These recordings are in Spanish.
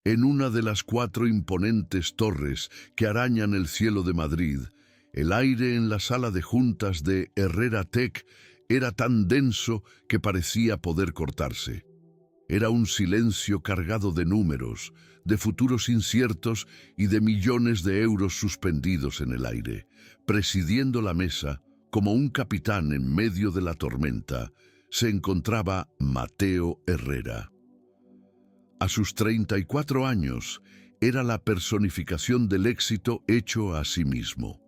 En una de las 4 imponentes torres que arañan el cielo de Madrid, el aire en la sala de juntas de Herrera Tech era tan denso que parecía poder cortarse. Era un silencio cargado de números, de futuros inciertos y de millones de euros suspendidos en el aire. Presidiendo la mesa, como un capitán en medio de la tormenta, se encontraba Mateo Herrera. A sus 34 años, era la personificación del éxito hecho a sí mismo.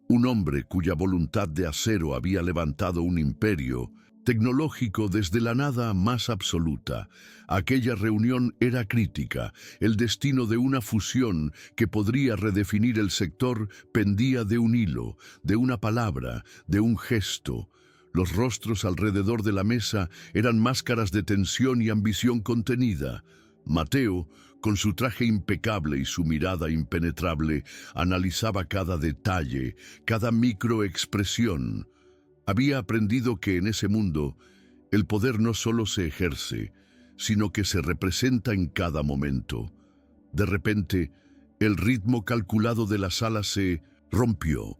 Un hombre cuya voluntad de acero había levantado un imperio tecnológico desde la nada más absoluta. Aquella reunión era crítica. El destino de una fusión que podría redefinir el sector pendía de un hilo, de una palabra, de un gesto. Los rostros alrededor de la mesa eran máscaras de tensión y ambición contenida. Mateo, con su traje impecable y su mirada impenetrable, analizaba cada detalle, cada microexpresión. Había aprendido que en ese mundo el poder no solo se ejerce, sino que se representa en cada momento. De repente, el ritmo calculado de la sala se rompió.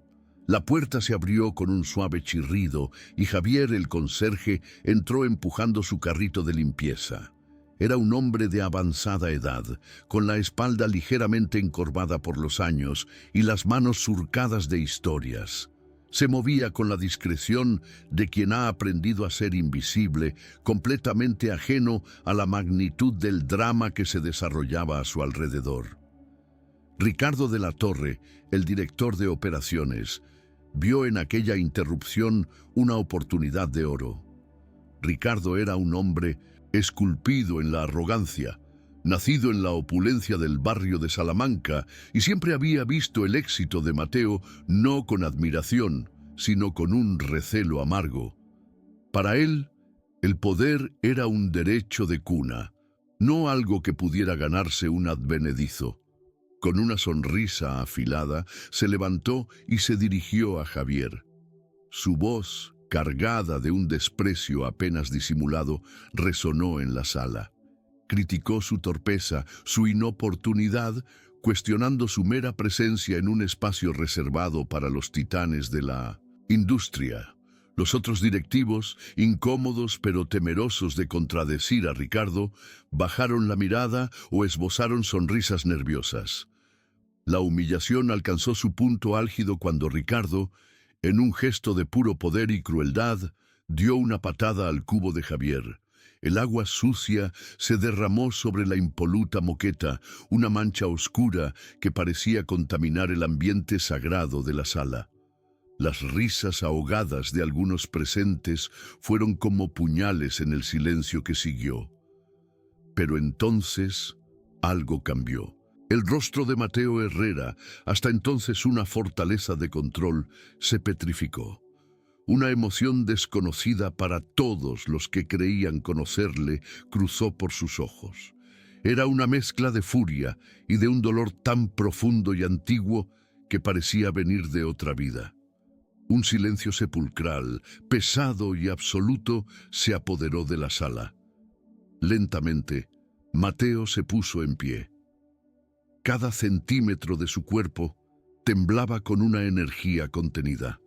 La puerta se abrió con un suave chirrido y Javier, el conserje, entró empujando su carrito de limpieza. Era un hombre de avanzada edad, con la espalda ligeramente encorvada por los años y las manos surcadas de historias. Se movía con la discreción de quien ha aprendido a ser invisible, completamente ajeno a la magnitud del drama que se desarrollaba a su alrededor. Ricardo de la Torre, el director de operaciones, vio en aquella interrupción una oportunidad de oro. Ricardo era un hombre esculpido en la arrogancia, nacido en la opulencia del barrio de Salamanca, y siempre había visto el éxito de Mateo no con admiración, sino con un recelo amargo. Para él, el poder era un derecho de cuna, no algo que pudiera ganarse un advenedizo. Con una sonrisa afilada, se levantó y se dirigió a Javier. Su voz, cargada de un desprecio apenas disimulado, resonó en la sala. Criticó su torpeza, su inoportunidad, cuestionando su mera presencia en un espacio reservado para los titanes de la industria. Los otros directivos, incómodos pero temerosos de contradecir a Ricardo, bajaron la mirada o esbozaron sonrisas nerviosas. La humillación alcanzó su punto álgido cuando Ricardo, en un gesto de puro poder y crueldad, dio una patada al cubo de Javier. El agua sucia se derramó sobre la impoluta moqueta, una mancha oscura que parecía contaminar el ambiente sagrado de la sala. Las risas ahogadas de algunos presentes fueron como puñales en el silencio que siguió. Pero entonces algo cambió. El rostro de Mateo Herrera, hasta entonces una fortaleza de control, se petrificó. Una emoción desconocida para todos los que creían conocerle cruzó por sus ojos. Era una mezcla de furia y de un dolor tan profundo y antiguo que parecía venir de otra vida. Un silencio sepulcral, pesado y absoluto, se apoderó de la sala. Lentamente, Mateo se puso en pie. Cada centímetro de su cuerpo temblaba con una energía contenida.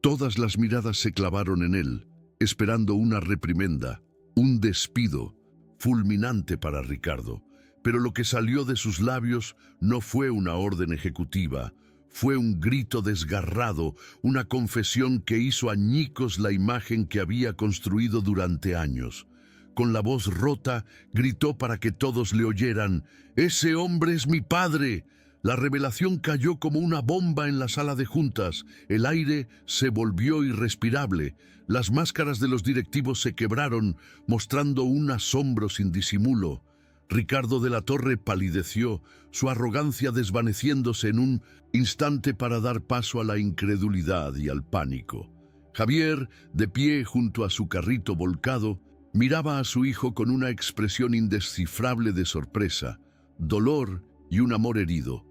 Todas las miradas se clavaron en él, esperando una reprimenda, un despido, fulminante para Ricardo. Pero lo que salió de sus labios no fue una orden ejecutiva, fue un grito desgarrado, una confesión que hizo añicos la imagen que había construido durante años. Con la voz rota, gritó para que todos le oyeran: «¡Ese hombre es mi padre!». La revelación cayó como una bomba en la sala de juntas. El aire se volvió irrespirable. Las máscaras de los directivos se quebraron, mostrando un asombro sin disimulo. Ricardo de la Torre palideció, su arrogancia desvaneciéndose en un instante para dar paso a la incredulidad y al pánico. Javier, de pie junto a su carrito volcado, miraba a su hijo con una expresión indescifrable de sorpresa, dolor y un amor herido.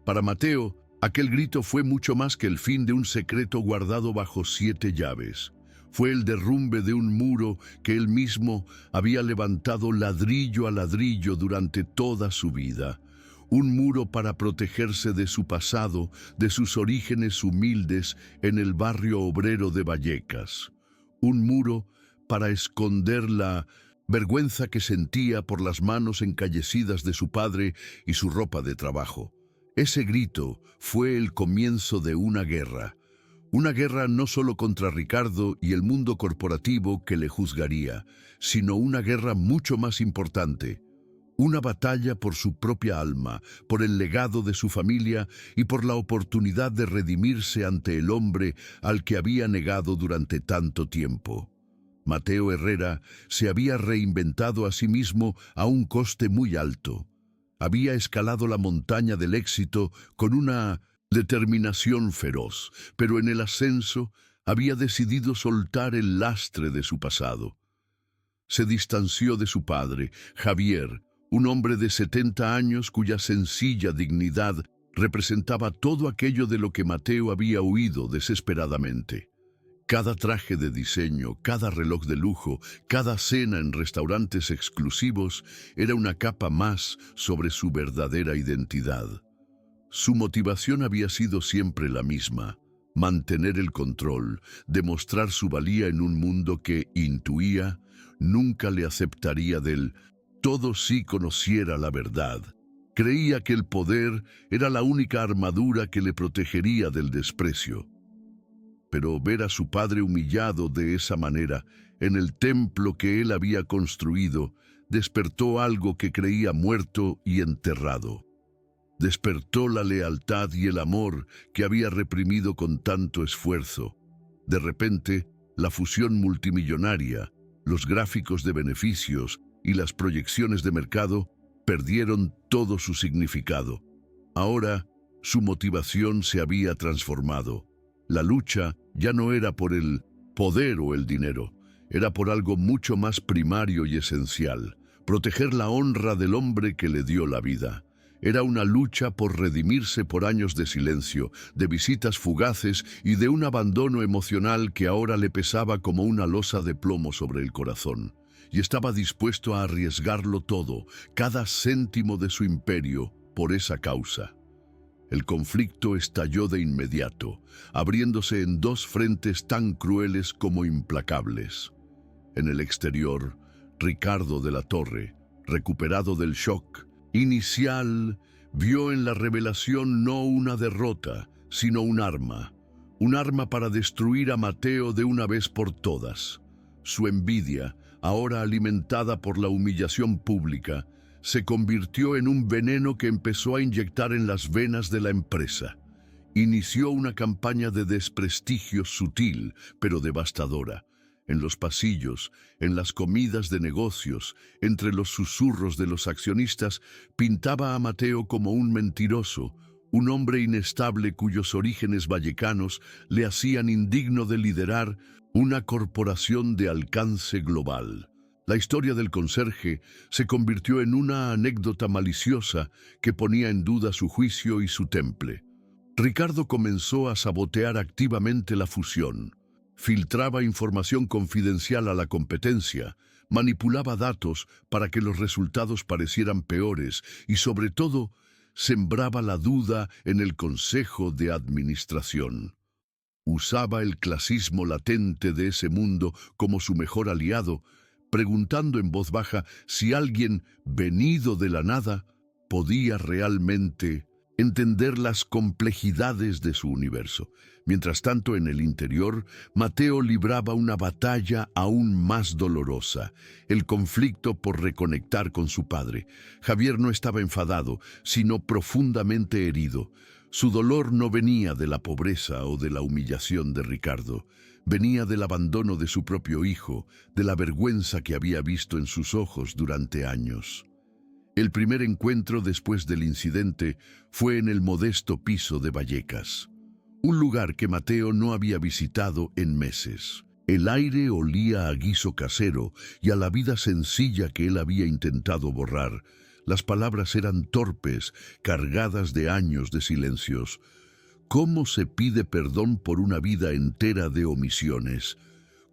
Para Mateo, aquel grito fue mucho más que el fin de un secreto guardado bajo 7 llaves. Fue el derrumbe de un muro que él mismo había levantado ladrillo a ladrillo durante toda su vida. Un muro para protegerse de su pasado, de sus orígenes humildes en el barrio obrero de Vallecas. Un muro para esconder la vergüenza que sentía por las manos encallecidas de su padre y su ropa de trabajo. Ese grito fue el comienzo de una guerra. Una guerra no solo contra Ricardo y el mundo corporativo que le juzgaría, sino una guerra mucho más importante. Una batalla por su propia alma, por el legado de su familia y por la oportunidad de redimirse ante el hombre al que había negado durante tanto tiempo. Mateo Herrera se había reinventado a sí mismo a un coste muy alto. Había escalado la montaña del éxito con una determinación feroz, pero en el ascenso había decidido soltar el lastre de su pasado. Se distanció de su padre, Javier, un hombre de 70 años cuya sencilla dignidad representaba todo aquello de lo que Mateo había huido desesperadamente. Cada traje de diseño, cada reloj de lujo, cada cena en restaurantes exclusivos era una capa más sobre su verdadera identidad. Su motivación había sido siempre la misma: mantener el control, demostrar su valía en un mundo que, intuía, nunca le aceptaría del todo si conociera la verdad. Creía que el poder era la única armadura que le protegería del desprecio. Pero ver a su padre humillado de esa manera, en el templo que él había construido, despertó algo que creía muerto y enterrado. Despertó la lealtad y el amor que había reprimido con tanto esfuerzo. De repente, la fusión multimillonaria, los gráficos de beneficios y las proyecciones de mercado perdieron todo su significado. Ahora, su motivación se había transformado. La lucha ya no era por el poder o el dinero, era por algo mucho más primario y esencial: proteger la honra del hombre que le dio la vida. Era una lucha por redimirse por años de silencio, de visitas fugaces y de un abandono emocional que ahora le pesaba como una losa de plomo sobre el corazón. Y estaba dispuesto a arriesgarlo todo, cada céntimo de su imperio, por esa causa. El conflicto estalló de inmediato, abriéndose en dos frentes tan crueles como implacables. En el exterior, Ricardo de la Torre, recuperado del shock inicial, vio en la revelación no una derrota, sino un arma para destruir a Mateo de una vez por todas. Su envidia, ahora alimentada por la humillación pública, se convirtió en un veneno que empezó a inyectar en las venas de la empresa. Inició una campaña de desprestigio sutil, pero devastadora. En los pasillos, en las comidas de negocios, entre los susurros de los accionistas, pintaba a Mateo como un mentiroso, un hombre inestable cuyos orígenes vallecanos le hacían indigno de liderar una corporación de alcance global. La historia del conserje se convirtió en una anécdota maliciosa que ponía en duda su juicio y su temple. Ricardo comenzó a sabotear activamente la fusión. Filtraba información confidencial a la competencia, manipulaba datos para que los resultados parecieran peores y, sobre todo, sembraba la duda en el Consejo de Administración. Usaba el clasismo latente de ese mundo como su mejor aliado, preguntando en voz baja si alguien venido de la nada podía realmente entender las complejidades de su universo. Mientras tanto, en el interior, Mateo libraba una batalla aún más dolorosa: el conflicto por reconectar con su padre. Javier no estaba enfadado, sino profundamente herido. Su dolor no venía de la pobreza o de la humillación de Ricardo. Venía del abandono de su propio hijo, de la vergüenza que había visto en sus ojos durante años. El primer encuentro después del incidente fue en el modesto piso de Vallecas, un lugar que Mateo no había visitado en meses. El aire olía a guiso casero y a la vida sencilla que él había intentado borrar. Las palabras eran torpes, cargadas de años de silencios. ¿Cómo se pide perdón por una vida entera de omisiones?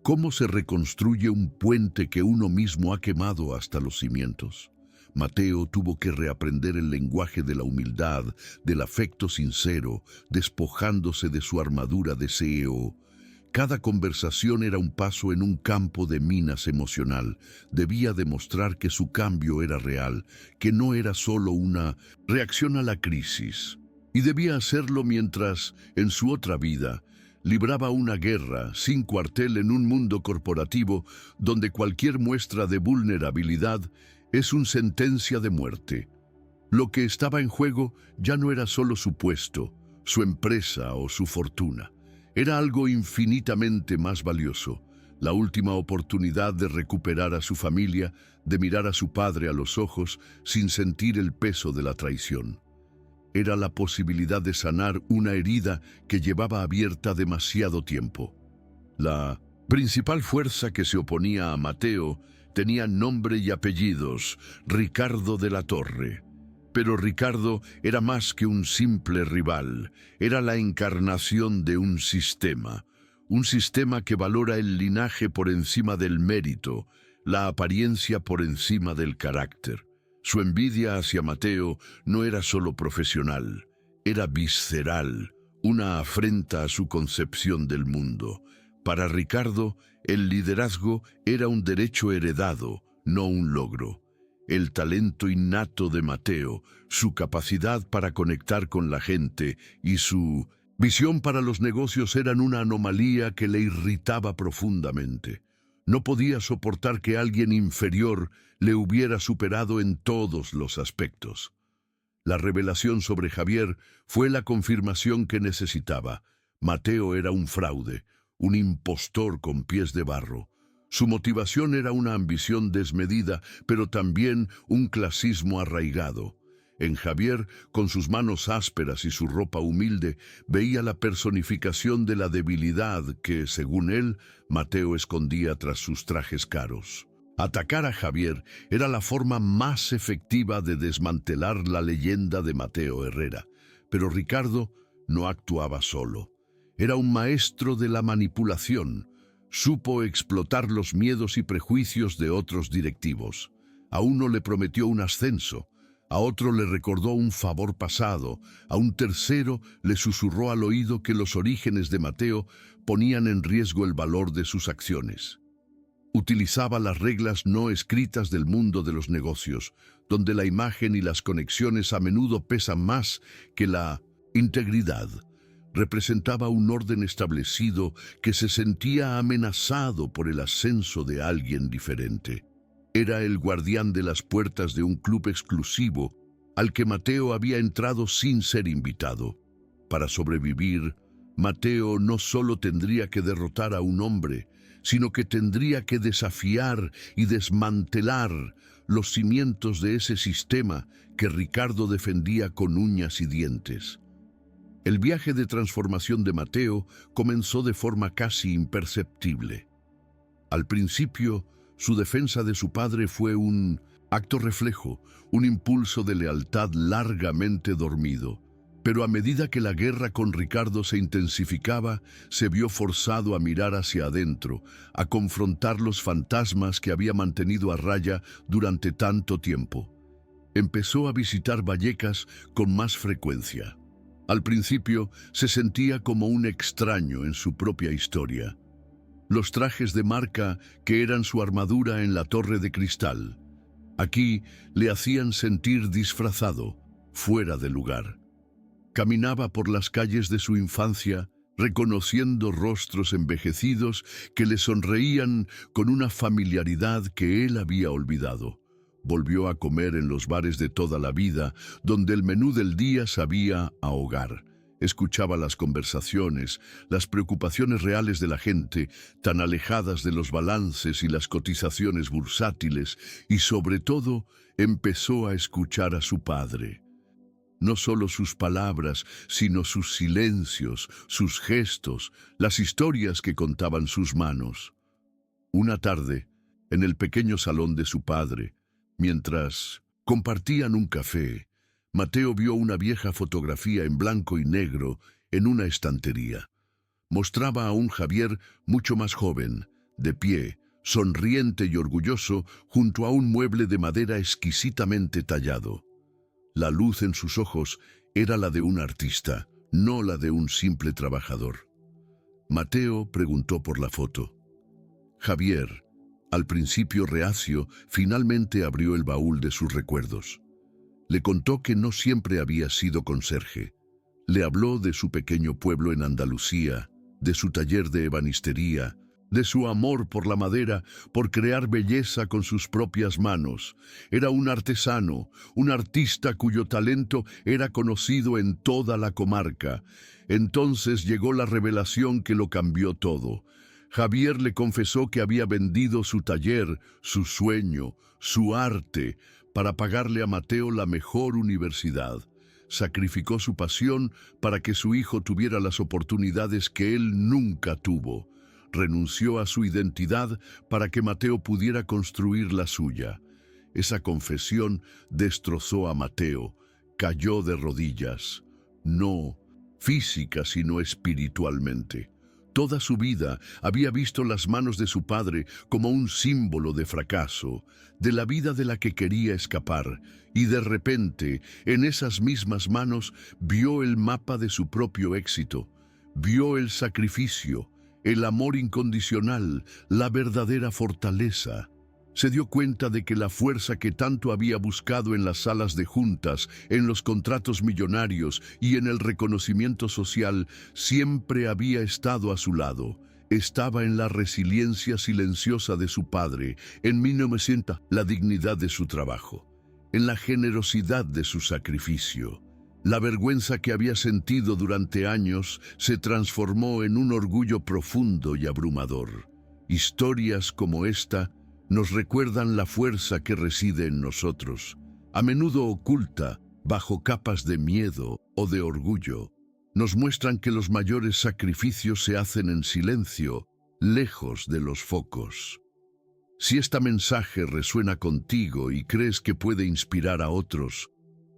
¿Cómo se reconstruye un puente que uno mismo ha quemado hasta los cimientos? Mateo tuvo que reaprender el lenguaje de la humildad, del afecto sincero, despojándose de su armadura de CEO. Cada conversación era un paso en un campo de minas emocional. Debía demostrar que su cambio era real, que no era solo una reacción a la crisis. Y debía hacerlo mientras, en su otra vida, libraba una guerra sin cuartel en un mundo corporativo donde cualquier muestra de vulnerabilidad es una sentencia de muerte. Lo que estaba en juego ya no era solo su puesto, su empresa o su fortuna. Era algo infinitamente más valioso, la última oportunidad de recuperar a su familia, de mirar a su padre a los ojos sin sentir el peso de la traición. Era la posibilidad de sanar una herida que llevaba abierta demasiado tiempo. La principal fuerza que se oponía a Mateo tenía nombre y apellidos: Ricardo de la Torre. Pero Ricardo era más que un simple rival, era la encarnación de un sistema que valora el linaje por encima del mérito, la apariencia por encima del carácter. Su envidia hacia Mateo no era solo profesional, era visceral, una afrenta a su concepción del mundo. Para Ricardo, el liderazgo era un derecho heredado, no un logro. El talento innato de Mateo, su capacidad para conectar con la gente y su visión para los negocios eran una anomalía que le irritaba profundamente. No podía soportar que alguien inferior le hubiera superado en todos los aspectos. La revelación sobre Javier fue la confirmación que necesitaba. Mateo era un fraude, un impostor con pies de barro. Su motivación era una ambición desmedida, pero también un clasismo arraigado. En Javier, con sus manos ásperas y su ropa humilde, veía la personificación de la debilidad que, según él, Mateo escondía tras sus trajes caros. Atacar a Javier era la forma más efectiva de desmantelar la leyenda de Mateo Herrera. Pero Ricardo no actuaba solo. Era un maestro de la manipulación. Supo explotar los miedos y prejuicios de otros directivos. A uno le prometió un ascenso, a otro le recordó un favor pasado, a un tercero le susurró al oído que los orígenes de Mateo ponían en riesgo el valor de sus acciones. Utilizaba las reglas no escritas del mundo de los negocios, donde la imagen y las conexiones a menudo pesan más que la integridad. Representaba un orden establecido que se sentía amenazado por el ascenso de alguien diferente. Era el guardián de las puertas de un club exclusivo al que Mateo había entrado sin ser invitado. Para sobrevivir, Mateo no solo tendría que derrotar a un hombre, sino que tendría que desafiar y desmantelar los cimientos de ese sistema que Ricardo defendía con uñas y dientes. El viaje de transformación de Mateo comenzó de forma casi imperceptible. Al principio, su defensa de su padre fue un acto reflejo, un impulso de lealtad largamente dormido. Pero a medida que la guerra con Ricardo se intensificaba, se vio forzado a mirar hacia adentro, a confrontar los fantasmas que había mantenido a raya durante tanto tiempo. Empezó a visitar Vallecas con más frecuencia. Al principio se sentía como un extraño en su propia historia. Los trajes de marca que eran su armadura en la Torre de Cristal. Aquí le hacían sentir disfrazado, fuera de lugar. Caminaba por las calles de su infancia, reconociendo rostros envejecidos que le sonreían con una familiaridad que él había olvidado. Volvió a comer en los bares de toda la vida, donde el menú del día sabía a hogar. Escuchaba las conversaciones, las preocupaciones reales de la gente, tan alejadas de los balances y las cotizaciones bursátiles, y sobre todo, empezó a escuchar a su padre. No solo sus palabras, sino sus silencios, sus gestos, las historias que contaban sus manos. Una tarde, en el pequeño salón de su padre, mientras compartían un café, Mateo vio una vieja fotografía en blanco y negro en una estantería. Mostraba a un Javier mucho más joven, de pie, sonriente y orgulloso, junto a un mueble de madera exquisitamente tallado. La luz en sus ojos era la de un artista, no la de un simple trabajador. Mateo preguntó por la foto. Javier, al principio reacio, finalmente abrió el baúl de sus recuerdos. Le contó que no siempre había sido conserje. Le habló de su pequeño pueblo en Andalucía, de su taller de ebanistería, de su amor por la madera, por crear belleza con sus propias manos. Era un artesano, un artista cuyo talento era conocido en toda la comarca. Entonces llegó la revelación que lo cambió todo. Javier le confesó que había vendido su taller, su sueño, su arte, para pagarle a Mateo la mejor universidad. Sacrificó su pasión para que su hijo tuviera las oportunidades que él nunca tuvo. Renunció a su identidad para que Mateo pudiera construir la suya. Esa confesión destrozó a Mateo. Cayó de rodillas, no física sino espiritualmente. Toda su vida había visto las manos de su padre como un símbolo de fracaso, de la vida de la que quería escapar, y de repente, en esas mismas manos, vio el mapa de su propio éxito, vio el sacrificio, el amor incondicional, la verdadera fortaleza. Se dio cuenta de que la fuerza que tanto había buscado en las salas de juntas, en los contratos millonarios y en el reconocimiento social, siempre había estado a su lado. Estaba en la resiliencia silenciosa de su padre, en 1900, la dignidad de su trabajo, en la generosidad de su sacrificio. La vergüenza que había sentido durante años se transformó en un orgullo profundo y abrumador. Historias como esta nos recuerdan la fuerza que reside en nosotros, a menudo oculta bajo capas de miedo o de orgullo. Nos muestran que los mayores sacrificios se hacen en silencio, lejos de los focos. Si este mensaje resuena contigo y crees que puede inspirar a otros,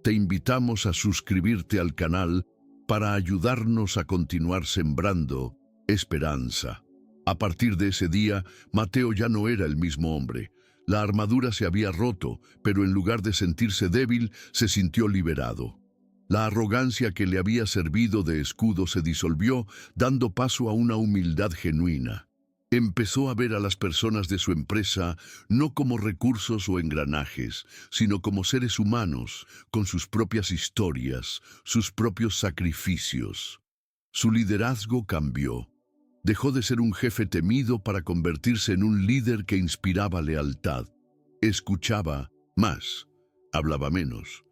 te invitamos a suscribirte al canal para ayudarnos a continuar sembrando esperanza. A partir de ese día, Mateo ya no era el mismo hombre. La armadura se había roto, pero en lugar de sentirse débil, se sintió liberado. La arrogancia que le había servido de escudo se disolvió, dando paso a una humildad genuina. Empezó a ver a las personas de su empresa no como recursos o engranajes, sino como seres humanos, con sus propias historias, sus propios sacrificios. Su liderazgo cambió. Dejó de ser un jefe temido para convertirse en un líder que inspiraba lealtad. Escuchaba más, hablaba menos.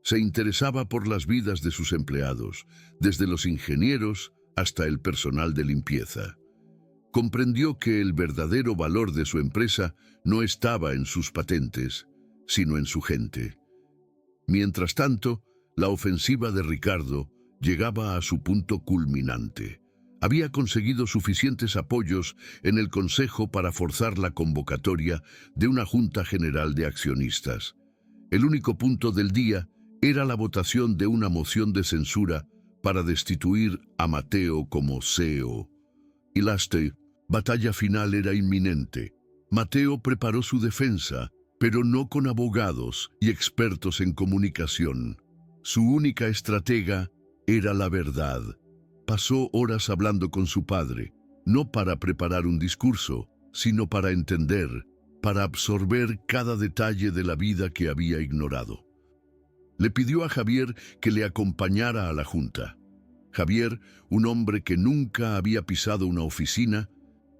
Se interesaba por las vidas de sus empleados, desde los ingenieros hasta el personal de limpieza. Comprendió que el verdadero valor de su empresa no estaba en sus patentes, sino en su gente. Mientras tanto, la ofensiva de Ricardo llegaba a su punto culminante. Había conseguido suficientes apoyos en el Consejo para forzar la convocatoria de una Junta General de Accionistas. El único punto del día era la votación de una moción de censura para destituir a Mateo como CEO. Y la batalla final era inminente. Mateo preparó su defensa, pero no con abogados y expertos en comunicación. Su única estratega era la verdad. Pasó horas hablando con su padre, no para preparar un discurso, sino para entender, para absorber cada detalle de la vida que había ignorado. Le pidió a Javier que le acompañara a la junta. Javier, un hombre que nunca había pisado una oficina,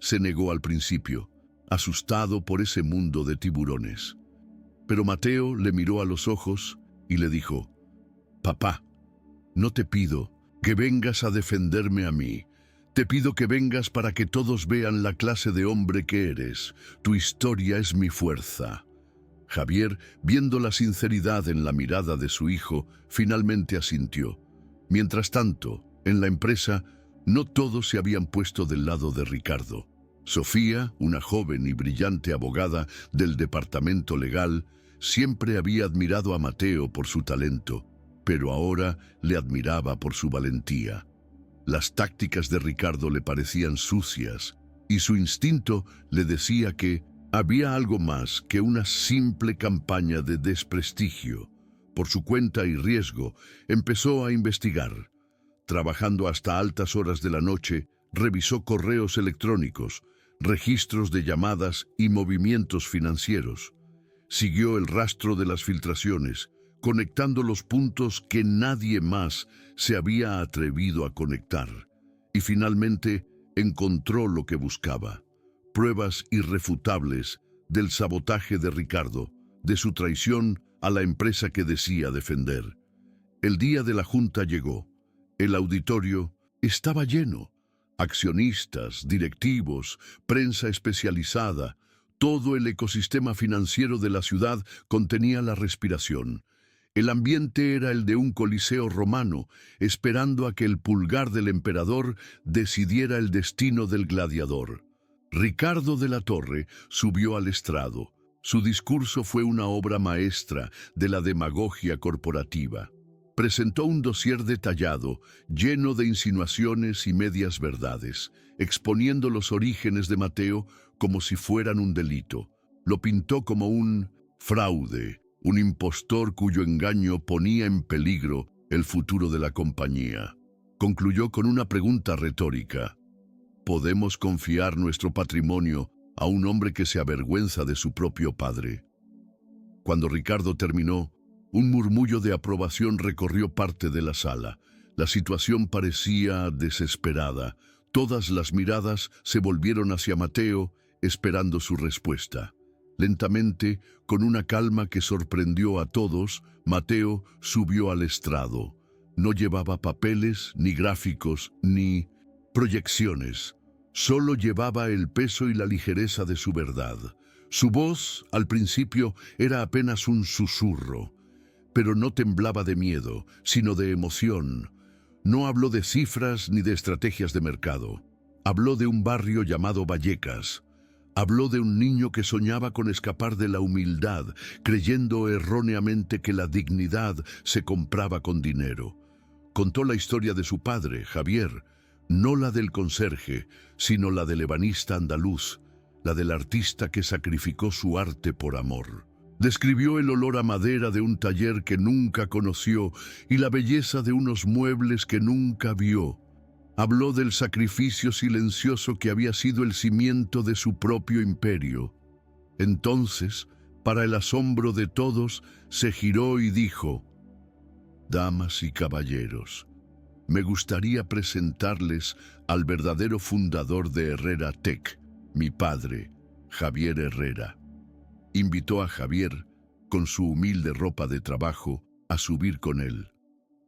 se negó al principio, asustado por ese mundo de tiburones. Pero Mateo le miró a los ojos y le dijo: «Papá, no te pido que vengas a defenderme a mí. Te pido que vengas para que todos vean la clase de hombre que eres. Tu historia es mi fuerza». Javier, viendo la sinceridad en la mirada de su hijo, finalmente asintió. Mientras tanto, en la empresa, no todos se habían puesto del lado de Ricardo. Sofía, una joven y brillante abogada del departamento legal, siempre había admirado a Mateo por su talento, pero ahora le admiraba por su valentía. Las tácticas de Ricardo le parecían sucias y su instinto le decía que había algo más que una simple campaña de desprestigio. Por su cuenta y riesgo, empezó a investigar. Trabajando hasta altas horas de la noche, revisó correos electrónicos, registros de llamadas y movimientos financieros. Siguió el rastro de las filtraciones, conectando los puntos que nadie más se había atrevido a conectar. Y finalmente encontró lo que buscaba: pruebas irrefutables del sabotaje de Ricardo, de su traición a la empresa que decía defender. El día de la junta llegó. El auditorio estaba lleno. Accionistas, directivos, prensa especializada, todo el ecosistema financiero de la ciudad contenía la respiración. El ambiente era el de un coliseo romano, esperando a que el pulgar del emperador decidiera el destino del gladiador. Ricardo de la Torre subió al estrado. Su discurso fue una obra maestra de la demagogia corporativa. Presentó un dossier detallado, lleno de insinuaciones y medias verdades, exponiendo los orígenes de Mateo como si fueran un delito. Lo pintó como un fraude, un impostor cuyo engaño ponía en peligro el futuro de la compañía. Concluyó con una pregunta retórica: ¿podemos confiar nuestro patrimonio a un hombre que se avergüenza de su propio padre? Cuando Ricardo terminó, un murmullo de aprobación recorrió parte de la sala. La situación parecía desesperada. Todas las miradas se volvieron hacia Mateo, esperando su respuesta. Lentamente, con una calma que sorprendió a todos, Mateo subió al estrado. No llevaba papeles, ni gráficos, ni proyecciones. Solo llevaba el peso y la ligereza de su verdad. Su voz, al principio, era apenas un susurro, pero no temblaba de miedo, sino de emoción. No habló de cifras ni de estrategias de mercado. Habló de un barrio llamado Vallecas. Habló de un niño que soñaba con escapar de la humildad, creyendo erróneamente que la dignidad se compraba con dinero. Contó la historia de su padre, Javier, no la del conserje, sino la del ebanista andaluz, la del artista que sacrificó su arte por amor. Describió el olor a madera de un taller que nunca conoció y la belleza de unos muebles que nunca vio. Habló del sacrificio silencioso que había sido el cimiento de su propio imperio. Entonces, para el asombro de todos, se giró y dijo: «Damas y caballeros, me gustaría presentarles al verdadero fundador de Herrera Tech, mi padre, Javier Herrera». Invitó a Javier, con su humilde ropa de trabajo, a subir con él.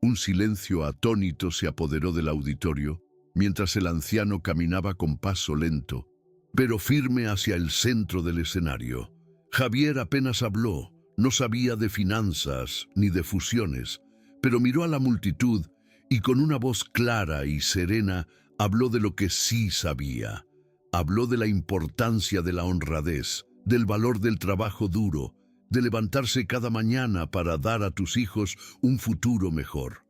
Un silencio atónito se apoderó del auditorio, mientras el anciano caminaba con paso lento, pero firme hacia el centro del escenario. Javier apenas habló, no sabía de finanzas ni de fusiones, pero miró a la multitud y con una voz clara y serena habló de lo que sí sabía. Habló de la importancia de la honradez, del valor del trabajo duro, de levantarse cada mañana para dar a tus hijos un futuro mejor.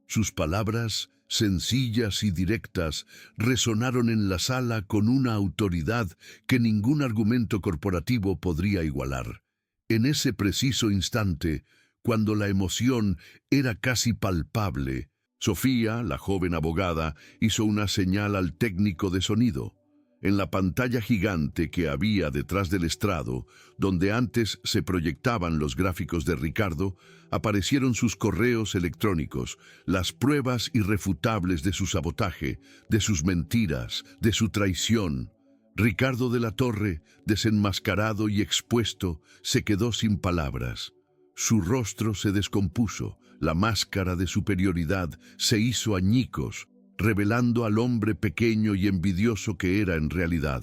Sus palabras, sencillas y directas, resonaron en la sala con una autoridad que ningún argumento corporativo podría igualar. En ese preciso instante, cuando la emoción era casi palpable, Sofía, la joven abogada, hizo una señal al técnico de sonido. En la pantalla gigante que había detrás del estrado, donde antes se proyectaban los gráficos de Ricardo, aparecieron sus correos electrónicos, las pruebas irrefutables de su sabotaje, de sus mentiras, de su traición. Ricardo de la Torre, desenmascarado y expuesto, se quedó sin palabras. Su rostro se descompuso, la máscara de superioridad se hizo añicos, revelando al hombre pequeño y envidioso que era en realidad.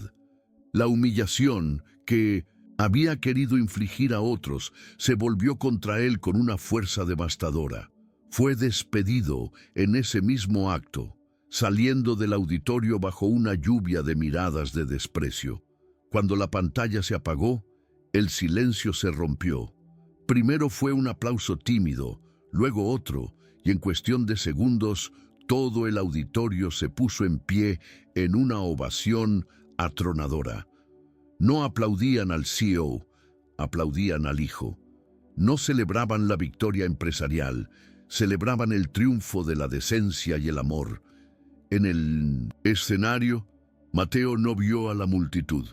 La humillación que había querido infligir a otros se volvió contra él con una fuerza devastadora. Fue despedido en ese mismo acto, saliendo del auditorio bajo una lluvia de miradas de desprecio. Cuando la pantalla se apagó, el silencio se rompió. Primero fue un aplauso tímido, luego otro, y en cuestión de segundos, todo el auditorio se puso en pie en una ovación atronadora. No aplaudían al CEO, aplaudían al hijo. No celebraban la victoria empresarial, celebraban el triunfo de la decencia y el amor. En el escenario, Mateo no vio a la multitud.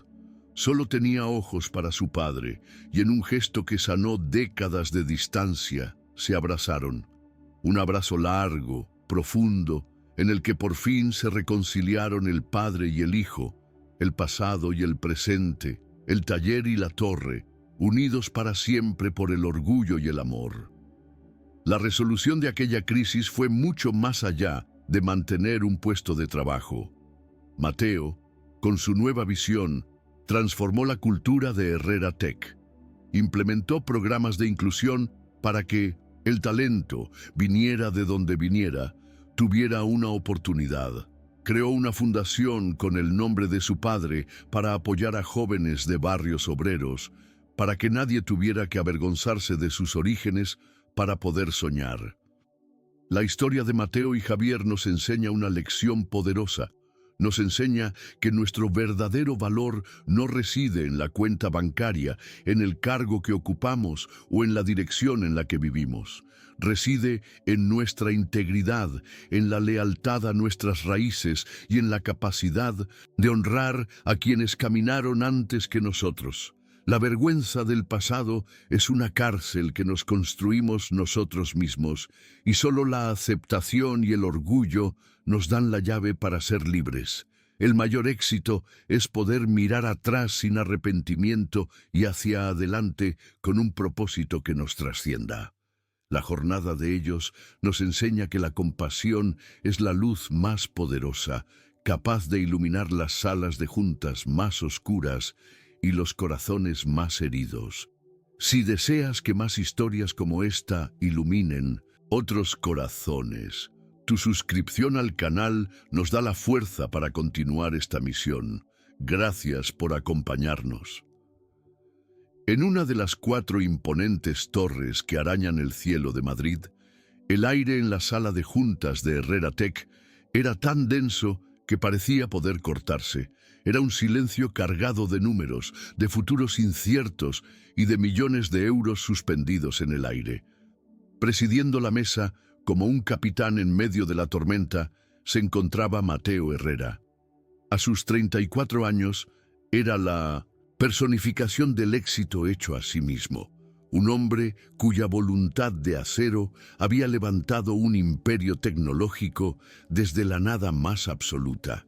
Solo tenía ojos para su padre, y en un gesto que sanó décadas de distancia, se abrazaron. Un abrazo largo, profundo, en el que por fin se reconciliaron el padre y el hijo, el pasado y el presente, el taller y la torre, unidos para siempre por el orgullo y el amor. La resolución de aquella crisis fue mucho más allá de mantener un puesto de trabajo. Mateo, con su nueva visión, transformó la cultura de Herrera Tech. Implementó programas de inclusión para que el talento, viniera de donde viniera, tuviera una oportunidad. Creó una fundación con el nombre de su padre para apoyar a jóvenes de barrios obreros, para que nadie tuviera que avergonzarse de sus orígenes para poder soñar. La historia de Mateo y Javier nos enseña una lección poderosa. Nos enseña que nuestro verdadero valor no reside en la cuenta bancaria, en el cargo que ocupamos o en la dirección en la que vivimos. Reside en nuestra integridad, en la lealtad a nuestras raíces y en la capacidad de honrar a quienes caminaron antes que nosotros. La vergüenza del pasado es una cárcel que nos construimos nosotros mismos, y solo la aceptación y el orgullo nos dan la llave para ser libres. El mayor éxito es poder mirar atrás sin arrepentimiento y hacia adelante con un propósito que nos trascienda. La jornada de ellos nos enseña que la compasión es la luz más poderosa, capaz de iluminar las salas de juntas más oscuras y los corazones más heridos. Si deseas que más historias como esta iluminen otros corazones, tu suscripción al canal nos da la fuerza para continuar esta misión. Gracias por acompañarnos. En una de las 4 imponentes torres que arañan el cielo de Madrid, el aire en la sala de juntas de Herrera Tech era tan denso que parecía poder cortarse. Era un silencio cargado de números, de futuros inciertos y de millones de euros suspendidos en el aire. Presidiendo la mesa, como un capitán en medio de la tormenta, se encontraba Mateo Herrera. A sus 34 años, era la personificación del éxito hecho a sí mismo. Un hombre cuya voluntad de acero había levantado un imperio tecnológico desde la nada más absoluta.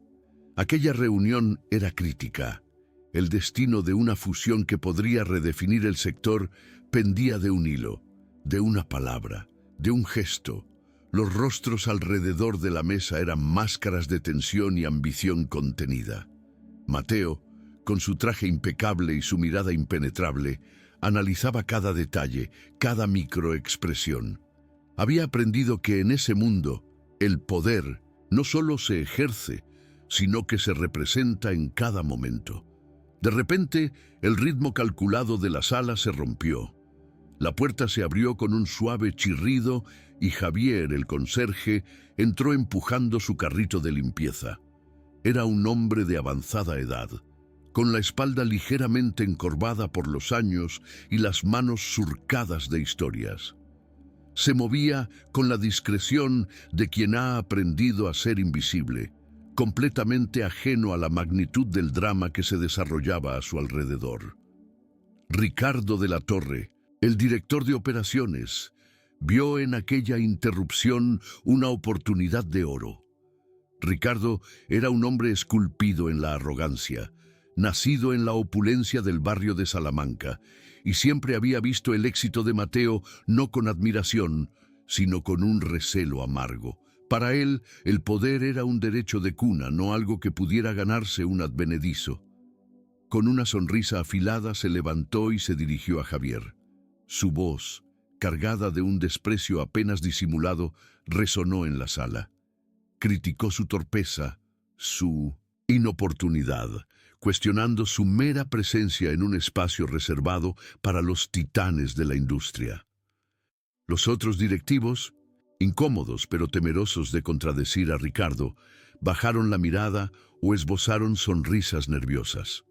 Aquella reunión era crítica. El destino de una fusión que podría redefinir el sector pendía de un hilo, de una palabra, de un gesto. Los rostros alrededor de la mesa eran máscaras de tensión y ambición contenida. Mateo, con su traje impecable y su mirada impenetrable, analizaba cada detalle, cada microexpresión. Había aprendido que en ese mundo, el poder no solo se ejerce, sino que se representa en cada momento. De repente, el ritmo calculado de la sala se rompió. La puerta se abrió con un suave chirrido y Javier, el conserje, entró empujando su carrito de limpieza. Era un hombre de avanzada edad, con la espalda ligeramente encorvada por los años y las manos surcadas de historias. Se movía con la discreción de quien ha aprendido a ser invisible, completamente ajeno a la magnitud del drama que se desarrollaba a su alrededor. Ricardo de la Torre, el director de operaciones, vio en aquella interrupción una oportunidad de oro. Ricardo era un hombre esculpido en la arrogancia, nacido en la opulencia del barrio de Salamanca, y siempre había visto el éxito de Mateo no con admiración, sino con un recelo amargo. Para él, el poder era un derecho de cuna, no algo que pudiera ganarse un advenedizo. Con una sonrisa afilada se levantó y se dirigió a Javier. Su voz, cargada de un desprecio apenas disimulado, resonó en la sala. Criticó su torpeza, su inoportunidad, cuestionando su mera presencia en un espacio reservado para los titanes de la industria. Los otros directivos, incómodos pero temerosos de contradecir a Ricardo, bajaron la mirada o esbozaron sonrisas nerviosas.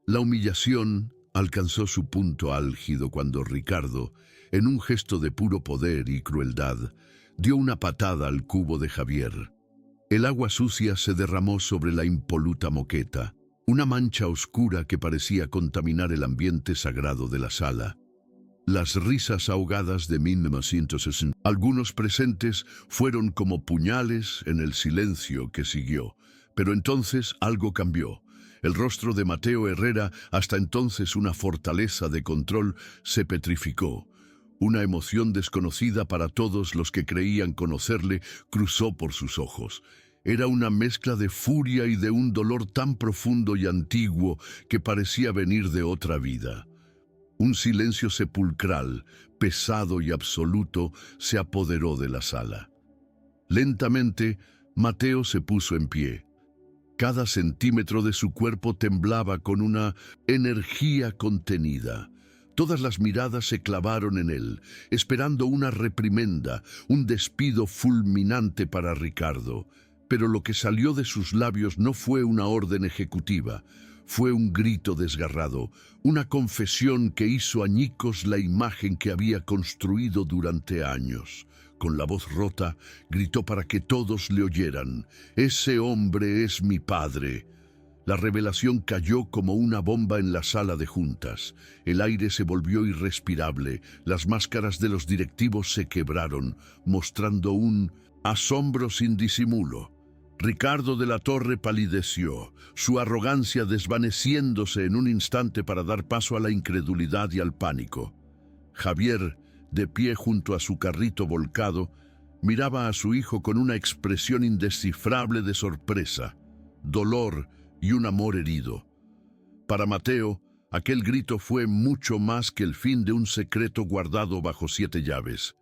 La humillación alcanzó su punto álgido cuando Ricardo, en un gesto de puro poder y crueldad, dio una patada al cubo de Javier. El agua sucia se derramó sobre la impoluta moqueta, una mancha oscura que parecía contaminar el ambiente sagrado de la sala. Las risas ahogadas de 1960. Algunos presentes fueron como puñales en el silencio que siguió, pero entonces algo cambió. El rostro de Mateo Herrera, hasta entonces una fortaleza de control, se petrificó. Una emoción desconocida para todos los que creían conocerle cruzó por sus ojos. Era una mezcla de furia y de un dolor tan profundo y antiguo que parecía venir de otra vida. Un silencio sepulcral, pesado y absoluto, se apoderó de la sala. Lentamente, Mateo se puso en pie. Cada centímetro de su cuerpo temblaba con una energía contenida. Todas las miradas se clavaron en él, esperando una reprimenda, un despido fulminante para Ricardo. Pero lo que salió de sus labios no fue una orden ejecutiva. Fue un grito desgarrado, una confesión que hizo añicos la imagen que había construido durante años. Con la voz rota, gritó para que todos le oyeran: «Ese hombre es mi padre». La revelación cayó como una bomba en la sala de juntas. El aire se volvió irrespirable, las máscaras de los directivos se quebraron, mostrando un asombro sin disimulo. Ricardo de la Torre palideció, su arrogancia desvaneciéndose en un instante para dar paso a la incredulidad y al pánico. Javier, de pie junto a su carrito volcado, miraba a su hijo con una expresión indescifrable de sorpresa, dolor y un amor herido. Para Mateo, aquel grito fue mucho más que el fin de un secreto guardado bajo 7 llaves.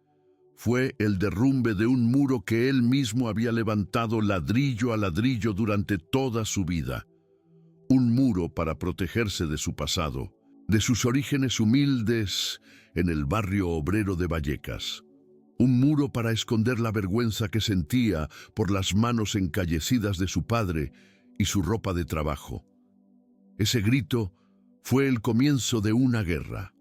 Fue el derrumbe de un muro que él mismo había levantado ladrillo a ladrillo durante toda su vida. Un muro para protegerse de su pasado, de sus orígenes humildes en el barrio obrero de Vallecas. Un muro para esconder la vergüenza que sentía por las manos encallecidas de su padre y su ropa de trabajo. Ese grito fue el comienzo de una guerra.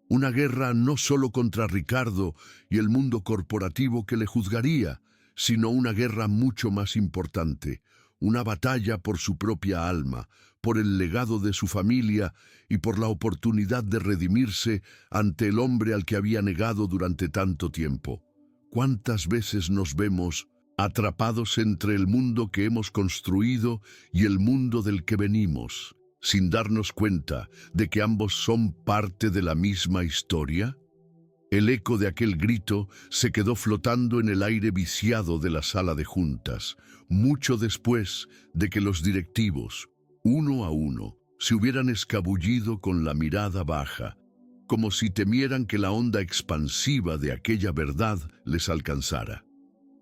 Una guerra no solo contra Ricardo y el mundo corporativo que le juzgaría, sino una guerra mucho más importante, una batalla por su propia alma, por el legado de su familia y por la oportunidad de redimirse ante el hombre al que había negado durante tanto tiempo. ¿Cuántas veces nos vemos atrapados entre el mundo que hemos construido y el mundo del que venimos, sin darnos cuenta de que ambos son parte de la misma historia? El eco de aquel grito se quedó flotando en el aire viciado de la sala de juntas, mucho después de que los directivos, uno a uno, se hubieran escabullido con la mirada baja, como si temieran que la onda expansiva de aquella verdad les alcanzara.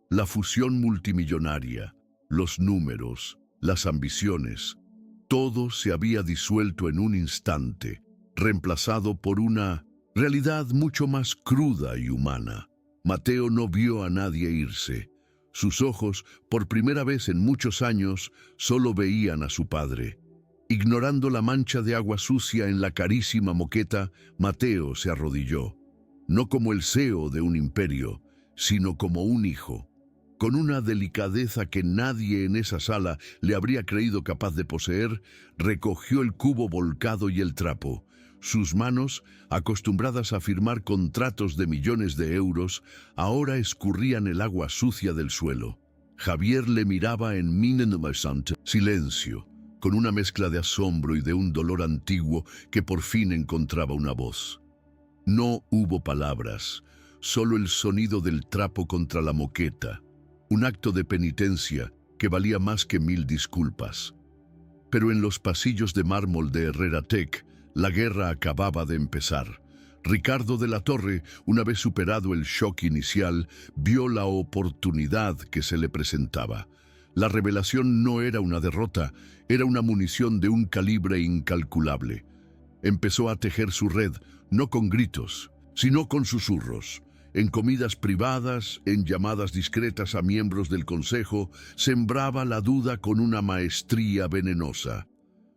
La fusión multimillonaria, los números, las ambiciones, todo se había disuelto en un instante, reemplazado por una realidad mucho más cruda y humana. Mateo no vio a nadie irse. Sus ojos, por primera vez en muchos años, solo veían a su padre. Ignorando la mancha de agua sucia en la carísima moqueta, Mateo se arrodilló, no como el CEO de un imperio, sino como un hijo. Con una delicadeza que nadie en esa sala le habría creído capaz de poseer, recogió el cubo volcado y el trapo. Sus manos, acostumbradas a firmar contratos de millones de euros, ahora escurrían el agua sucia del suelo. Javier le miraba en silencio, con una mezcla de asombro y de un dolor antiguo que por fin encontraba una voz. No hubo palabras, solo el sonido del trapo contra la moqueta. Un acto de penitencia que valía más que 1000 disculpas. Pero en los pasillos de mármol de Herrera Tech, la guerra acababa de empezar. Ricardo de la Torre, una vez superado el shock inicial, vio la oportunidad que se le presentaba. La revelación no era una derrota, era una munición de un calibre incalculable. Empezó a tejer su red, no con gritos, sino con susurros. En comidas privadas, en llamadas discretas a miembros del consejo, sembraba la duda con una maestría venenosa.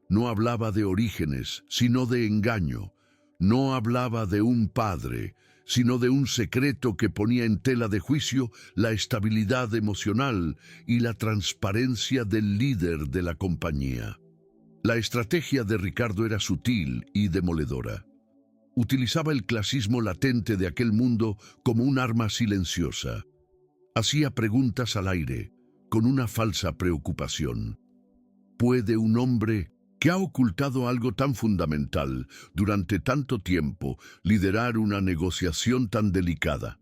No hablaba de orígenes, sino de engaño. No hablaba de un padre, sino de un secreto que ponía en tela de juicio la estabilidad emocional y la transparencia del líder de la compañía. La estrategia de Ricardo era sutil y demoledora. Utilizaba el clasismo latente de aquel mundo como un arma silenciosa. Hacía preguntas al aire, con una falsa preocupación. ¿Puede un hombre que ha ocultado algo tan fundamental durante tanto tiempo liderar una negociación tan delicada?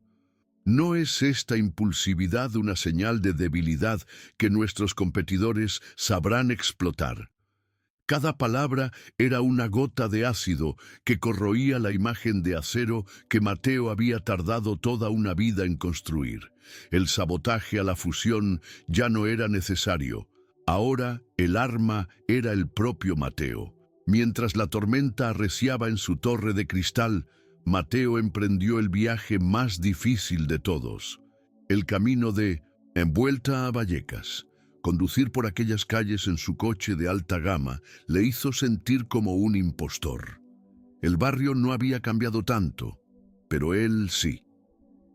¿No es esta impulsividad una señal de debilidad que nuestros competidores sabrán explotar? Cada palabra era una gota de ácido que corroía la imagen de acero que Mateo había tardado toda una vida en construir. El sabotaje a la fusión ya no era necesario. Ahora el arma era el propio Mateo. Mientras la tormenta arreciaba en su torre de cristal, Mateo emprendió el viaje más difícil de todos. El camino de envuelta a Vallecas. Conducir por aquellas calles en su coche de alta gama le hizo sentir como un impostor. El barrio no había cambiado tanto, pero él sí.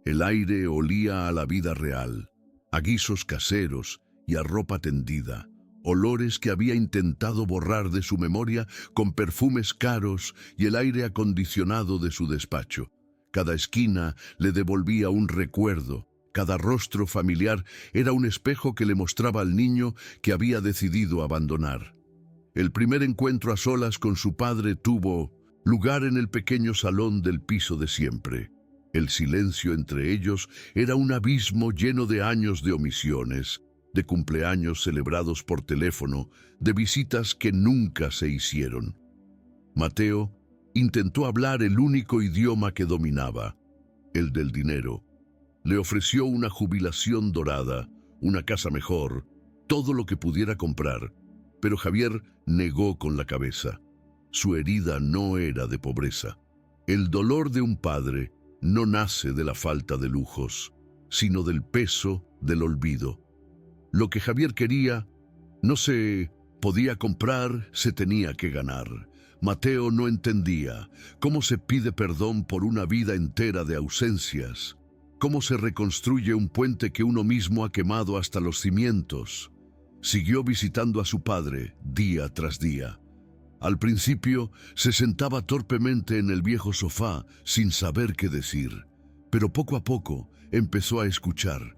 El aire olía a la vida real, a guisos caseros y a ropa tendida, olores que había intentado borrar de su memoria con perfumes caros y el aire acondicionado de su despacho. Cada esquina le devolvía un recuerdo. Cada rostro familiar era un espejo que le mostraba al niño que había decidido abandonar. El primer encuentro a solas con su padre tuvo lugar en el pequeño salón del piso de siempre. El silencio entre ellos era un abismo lleno de años de omisiones, de cumpleaños celebrados por teléfono, de visitas que nunca se hicieron. Mateo intentó hablar el único idioma que dominaba, el del dinero. Le ofreció una jubilación dorada, una casa mejor, todo lo que pudiera comprar, pero Javier negó con la cabeza. Su herida no era de pobreza. El dolor de un padre no nace de la falta de lujos, sino del peso del olvido. Lo que Javier quería no se podía comprar, se tenía que ganar. Mateo no entendía cómo se pide perdón por una vida entera de ausencias. ¿Cómo se reconstruye un puente que uno mismo ha quemado hasta los cimientos? Siguió visitando a su padre día tras día. Al principio se sentaba torpemente en el viejo sofá sin saber qué decir, pero poco a poco empezó a escuchar.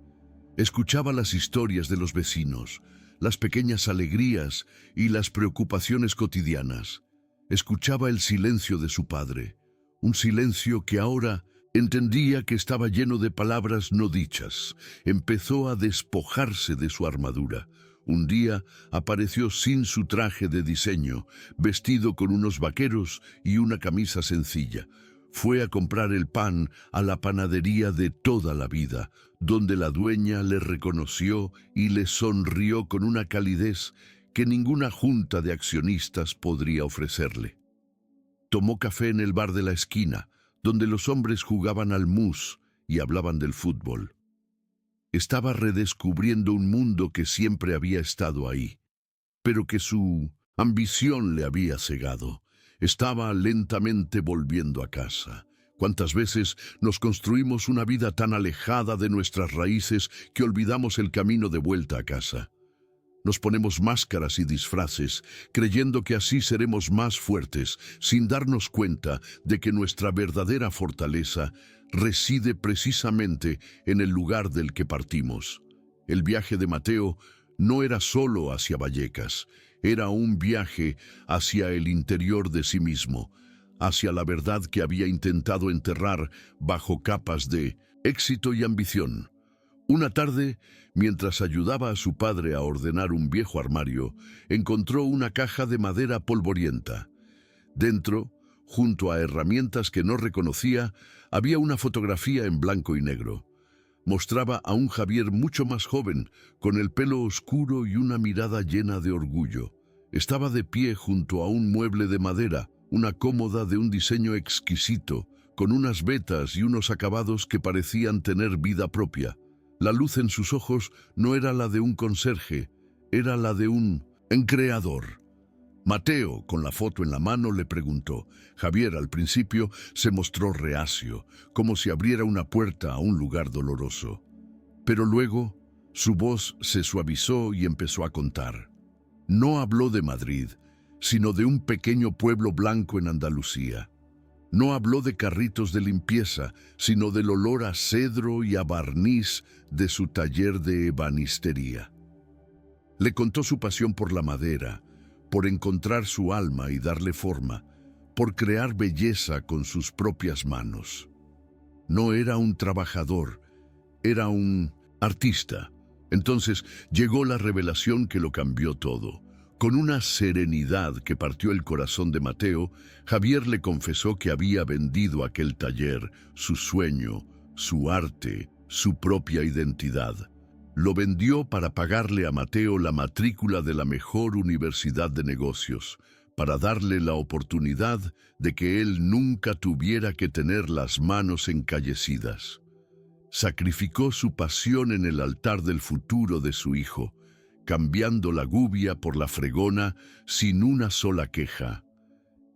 Escuchaba las historias de los vecinos, las pequeñas alegrías y las preocupaciones cotidianas. Escuchaba el silencio de su padre, un silencio que ahora entendía que estaba lleno de palabras no dichas. Empezó a despojarse de su armadura. Un día apareció sin su traje de diseño, vestido con unos vaqueros y una camisa sencilla. Fue a comprar el pan a la panadería de toda la vida, donde la dueña le reconoció y le sonrió con una calidez que ninguna junta de accionistas podría ofrecerle. Tomó café en el bar de la esquina, donde los hombres jugaban al mus y hablaban del fútbol. Estaba redescubriendo un mundo que siempre había estado ahí, pero que su ambición le había cegado. Estaba lentamente volviendo a casa. ¿Cuántas veces nos construimos una vida tan alejada de nuestras raíces que olvidamos el camino de vuelta a casa? Nos ponemos máscaras y disfraces, creyendo que así seremos más fuertes, sin darnos cuenta de que nuestra verdadera fortaleza reside precisamente en el lugar del que partimos. El viaje de Mateo no era solo hacia Vallecas, era un viaje hacia el interior de sí mismo, hacia la verdad que había intentado enterrar bajo capas de éxito y ambición. Una tarde, mientras ayudaba a su padre a ordenar un viejo armario, encontró una caja de madera polvorienta. Dentro, junto a herramientas que no reconocía, había una fotografía en blanco y negro. Mostraba a un Javier mucho más joven, con el pelo oscuro y una mirada llena de orgullo. Estaba de pie junto a un mueble de madera, una cómoda de un diseño exquisito, con unas vetas y unos acabados que parecían tener vida propia. La luz en sus ojos no era la de un conserje, era la de un creador. Mateo, con la foto en la mano, le preguntó. Javier, al principio, se mostró reacio, como si abriera una puerta a un lugar doloroso. Pero luego, su voz se suavizó y empezó a contar. No habló de Madrid, sino de un pequeño pueblo blanco en Andalucía. No habló de carritos de limpieza, sino del olor a cedro y a barniz de su taller de ebanistería. Le contó su pasión por la madera, por encontrar su alma y darle forma, por crear belleza con sus propias manos. No era un trabajador, era un artista. Entonces llegó la revelación que lo cambió todo. Con una serenidad que partió el corazón de Mateo, Javier le confesó que había vendido aquel taller, su sueño, su arte, su propia identidad. Lo vendió para pagarle a Mateo la matrícula de la mejor universidad de negocios, para darle la oportunidad de que él nunca tuviera que tener las manos encallecidas. Sacrificó su pasión en el altar del futuro de su hijo, cambiando la gubia por la fregona sin una sola queja.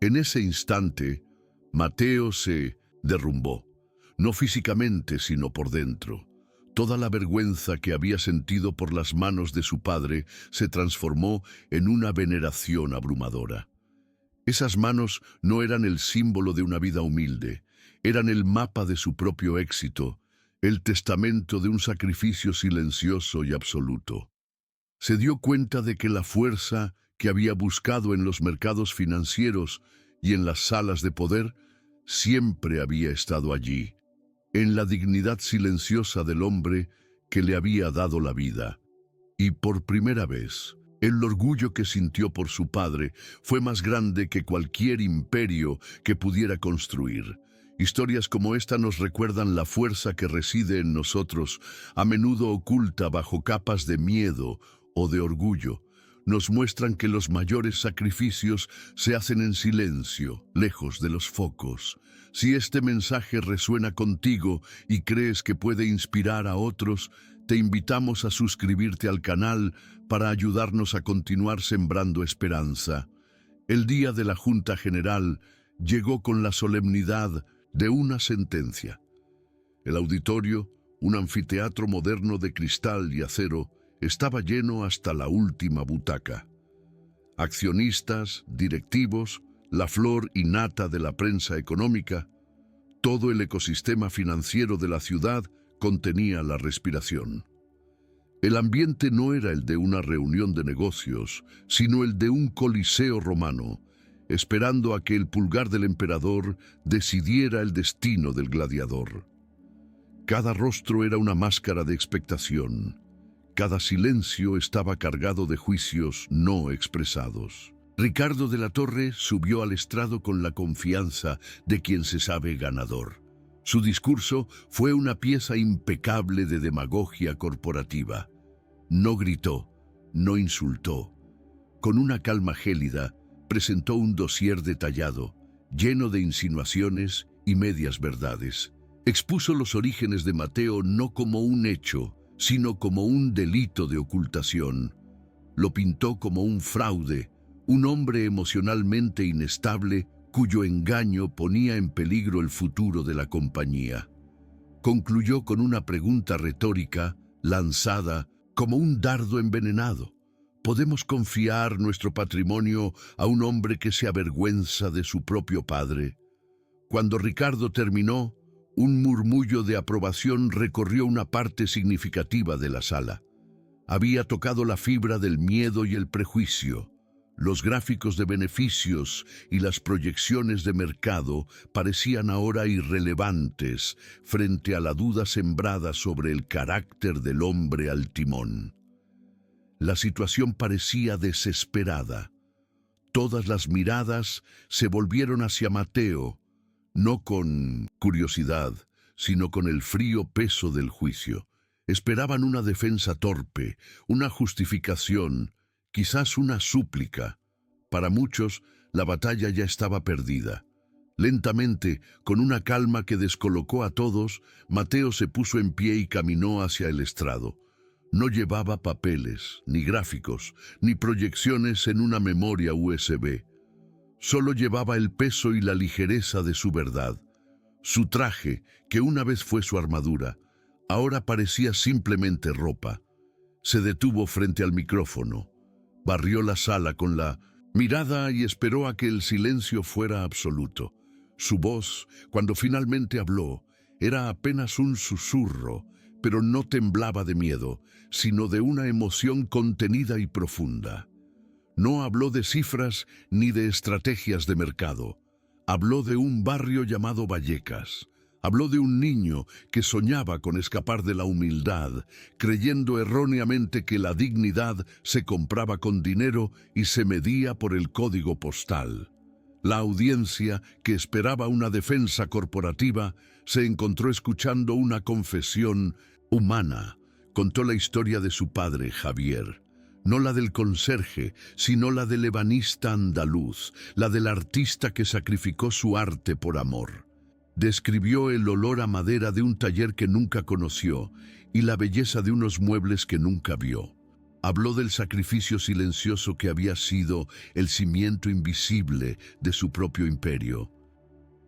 En ese instante, Mateo se derrumbó, no físicamente sino por dentro. Toda la vergüenza que había sentido por las manos de su padre se transformó en una veneración abrumadora. Esas manos no eran el símbolo de una vida humilde, eran el mapa de su propio éxito, el testamento de un sacrificio silencioso y absoluto. Se dio cuenta de que la fuerza que había buscado en los mercados financieros y en las salas de poder siempre había estado allí, en la dignidad silenciosa del hombre que le había dado la vida. Y por primera vez, el orgullo que sintió por su padre fue más grande que cualquier imperio que pudiera construir. Historias como esta nos recuerdan la fuerza que reside en nosotros, a menudo oculta bajo capas de miedo o de orgullo. Nos muestran que los mayores sacrificios se hacen en silencio, lejos de los focos. Si este mensaje resuena contigo y crees que puede inspirar a otros, te invitamos a suscribirte al canal para ayudarnos a continuar sembrando esperanza. El día de la Junta General llegó con la solemnidad de una sentencia. El auditorio, un anfiteatro moderno de cristal y acero, estaba lleno hasta la última butaca. Accionistas, directivos, la flor y nata de la prensa económica, todo el ecosistema financiero de la ciudad contenía la respiración. El ambiente no era el de una reunión de negocios, sino el de un coliseo romano, esperando a que el pulgar del emperador decidiera el destino del gladiador. Cada rostro era una máscara de expectación. Cada silencio estaba cargado de juicios no expresados. Ricardo de la Torre subió al estrado con la confianza de quien se sabe ganador. Su discurso fue una pieza impecable de demagogia corporativa. No gritó, no insultó. Con una calma gélida, presentó un dossier detallado, lleno de insinuaciones y medias verdades. Expuso los orígenes de Mateo no como un hecho, sino como un delito de ocultación. Lo pintó como un fraude, un hombre emocionalmente inestable cuyo engaño ponía en peligro el futuro de la compañía. Concluyó con una pregunta retórica, lanzada como un dardo envenenado. ¿Podemos confiar nuestro patrimonio a un hombre que se avergüenza de su propio padre? Cuando Ricardo terminó, un murmullo de aprobación recorrió una parte significativa de la sala. Había tocado la fibra del miedo y el prejuicio. Los gráficos de beneficios y las proyecciones de mercado parecían ahora irrelevantes frente a la duda sembrada sobre el carácter del hombre al timón. La situación parecía desesperada. Todas las miradas se volvieron hacia Mateo, no con curiosidad, sino con el frío peso del juicio. Esperaban una defensa torpe, una justificación, quizás una súplica. Para muchos, la batalla ya estaba perdida. Lentamente, con una calma que descolocó a todos, Mateo se puso en pie y caminó hacia el estrado. No llevaba papeles, ni gráficos, ni proyecciones en una memoria USB. Solo llevaba el peso y la ligereza de su verdad. Su traje, que una vez fue su armadura, ahora parecía simplemente ropa. Se detuvo frente al micrófono, barrió la sala con la mirada y esperó a que el silencio fuera absoluto. Su voz, cuando finalmente habló, era apenas un susurro, pero no temblaba de miedo, sino de una emoción contenida y profunda. No habló de cifras ni de estrategias de mercado. Habló de un barrio llamado Vallecas. Habló de un niño que soñaba con escapar de la humildad, creyendo erróneamente que la dignidad se compraba con dinero y se medía por el código postal. La audiencia, que esperaba una defensa corporativa, se encontró escuchando una confesión humana. Contó la historia de su padre, Javier. No la del conserje, sino la del ebanista andaluz, la del artista que sacrificó su arte por amor. Describió el olor a madera de un taller que nunca conoció y la belleza de unos muebles que nunca vio. Habló del sacrificio silencioso que había sido el cimiento invisible de su propio imperio.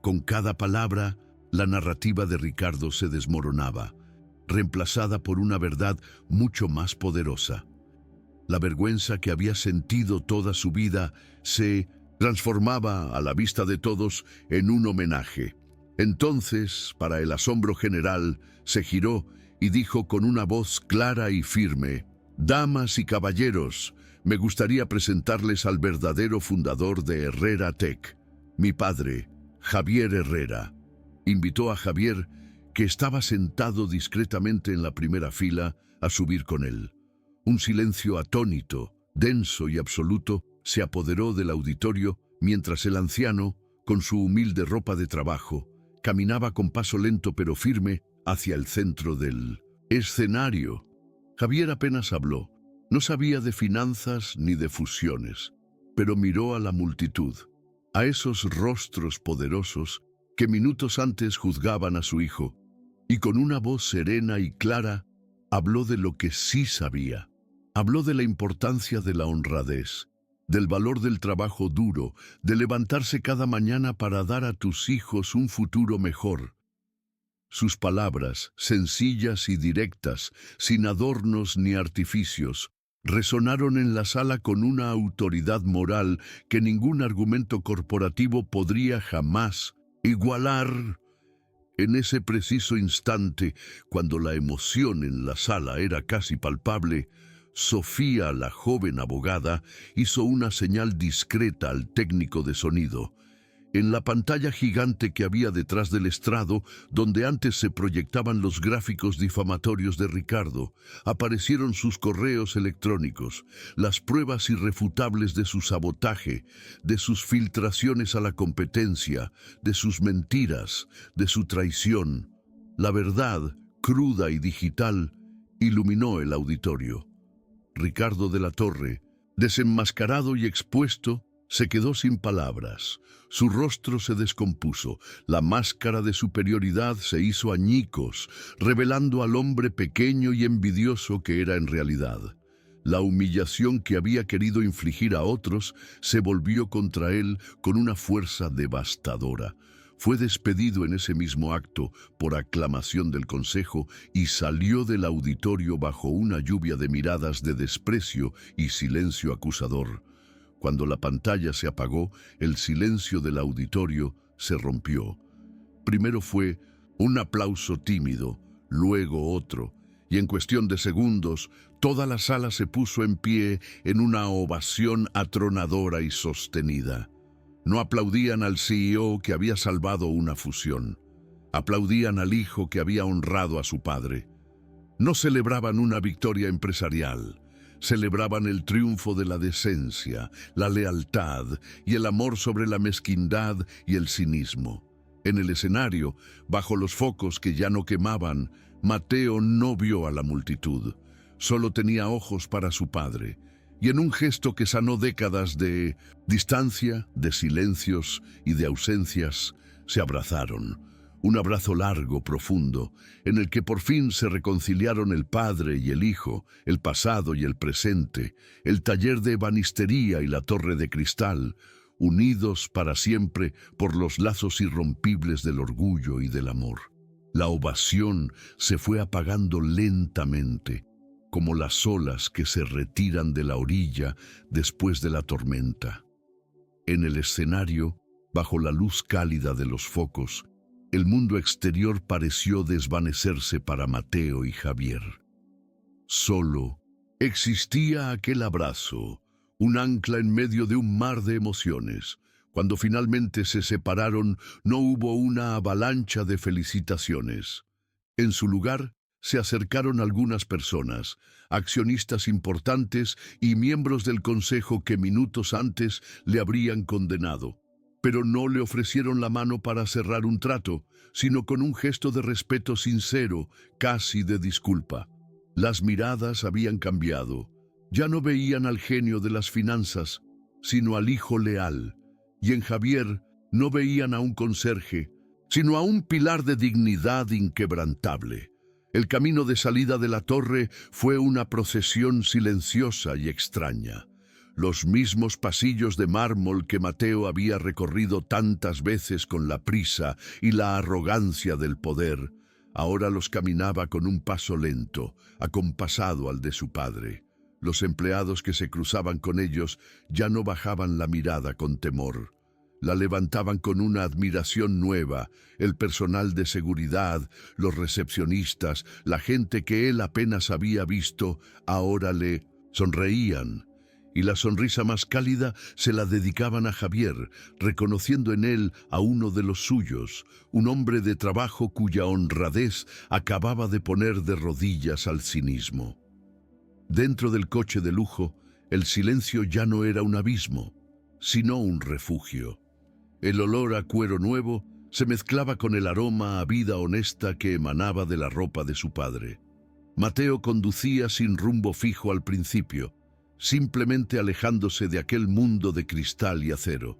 Con cada palabra, la narrativa de Ricardo se desmoronaba, reemplazada por una verdad mucho más poderosa. La vergüenza que había sentido toda su vida se transformaba a la vista de todos en un homenaje. Entonces, para el asombro general, se giró y dijo con una voz clara y firme: «Damas y caballeros, me gustaría presentarles al verdadero fundador de Herrera Tech, mi padre, Javier Herrera». Invitó a Javier, que estaba sentado discretamente en la primera fila, a subir con él. Un silencio atónito, denso y absoluto se apoderó del auditorio mientras el anciano, con su humilde ropa de trabajo, caminaba con paso lento pero firme hacia el centro del escenario. Javier apenas habló. No sabía de finanzas ni de fusiones, pero miró a la multitud, a esos rostros poderosos que minutos antes juzgaban a su hijo, y con una voz serena y clara habló de lo que sí sabía. Habló de la importancia de la honradez, del valor del trabajo duro, de levantarse cada mañana para dar a tus hijos un futuro mejor. Sus palabras, sencillas y directas, sin adornos ni artificios, resonaron en la sala con una autoridad moral que ningún argumento corporativo podría jamás igualar. En ese preciso instante, cuando la emoción en la sala era casi palpable, Sofía, la joven abogada, hizo una señal discreta al técnico de sonido. En la pantalla gigante que había detrás del estrado, donde antes se proyectaban los gráficos difamatorios de Ricardo, aparecieron sus correos electrónicos, las pruebas irrefutables de su sabotaje, de sus filtraciones a la competencia, de sus mentiras, de su traición. La verdad, cruda y digital, iluminó el auditorio. Ricardo de la Torre, desenmascarado y expuesto, se quedó sin palabras. Su rostro se descompuso, la máscara de superioridad se hizo añicos, revelando al hombre pequeño y envidioso que era en realidad. La humillación que había querido infligir a otros se volvió contra él con una fuerza devastadora. Fue despedido en ese mismo acto por aclamación del consejo y salió del auditorio bajo una lluvia de miradas de desprecio y silencio acusador. Cuando la pantalla se apagó, el silencio del auditorio se rompió. Primero fue un aplauso tímido, luego otro, y en cuestión de segundos, toda la sala se puso en pie en una ovación atronadora y sostenida. No aplaudían al CEO que había salvado una fusión. Aplaudían al hijo que había honrado a su padre. No celebraban una victoria empresarial. Celebraban el triunfo de la decencia, la lealtad y el amor sobre la mezquindad y el cinismo. En el escenario, bajo los focos que ya no quemaban, Mateo no vio a la multitud. Solo tenía ojos para su padre. y en un gesto que sanó décadas de distancia, de silencios y de ausencias, se abrazaron. Un abrazo largo, profundo, en el que por fin se reconciliaron el padre y el hijo, el pasado y el presente, el taller de ebanistería y la torre de cristal, unidos para siempre por los lazos irrompibles del orgullo y del amor. La ovación se fue apagando lentamente, como las olas que se retiran de la orilla después de la tormenta. En el escenario, bajo la luz cálida de los focos, el mundo exterior pareció desvanecerse para Mateo y Javier. Solo existía aquel abrazo, un ancla en medio de un mar de emociones. Cuando finalmente se separaron, no hubo una avalancha de felicitaciones. En su lugar, se acercaron algunas personas, accionistas importantes y miembros del consejo que minutos antes le habrían condenado. Pero no le ofrecieron la mano para cerrar un trato, sino con un gesto de respeto sincero, casi de disculpa. Las miradas habían cambiado. Ya no veían al genio de las finanzas, sino al hijo leal. Y en Javier no veían a un conserje, sino a un pilar de dignidad inquebrantable. El camino de salida de la torre fue una procesión silenciosa y extraña. Los mismos pasillos de mármol que Mateo había recorrido tantas veces con la prisa y la arrogancia del poder, ahora los caminaba con un paso lento, acompasado al de su padre. Los empleados que se cruzaban con ellos ya no bajaban la mirada con temor. La levantaban con una admiración nueva. El personal de seguridad, los recepcionistas, la gente que él apenas había visto, ahora le sonreían. Y la sonrisa más cálida se la dedicaban a Javier, reconociendo en él a uno de los suyos, un hombre de trabajo cuya honradez acababa de poner de rodillas al cinismo. Dentro del coche de lujo, el silencio ya no era un abismo, sino un refugio. El olor a cuero nuevo se mezclaba con el aroma a vida honesta que emanaba de la ropa de su padre. Mateo conducía sin rumbo fijo al principio, simplemente alejándose de aquel mundo de cristal y acero.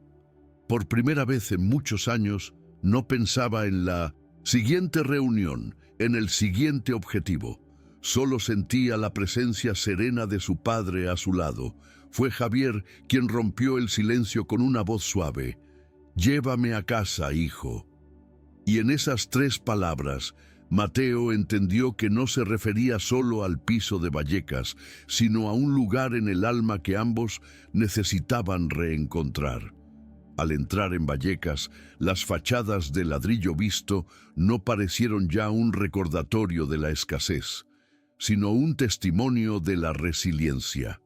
Por primera vez en muchos años, no pensaba en la siguiente reunión, en el siguiente objetivo. Solo sentía la presencia serena de su padre a su lado. Fue Javier quien rompió el silencio con una voz suave. «Llévame a casa, hijo». Y en esas 3 palabras, Mateo entendió que no se refería solo al piso de Vallecas, sino a un lugar en el alma que ambos necesitaban reencontrar. Al entrar en Vallecas, las fachadas de ladrillo visto no parecieron ya un recordatorio de la escasez, sino un testimonio de la resiliencia.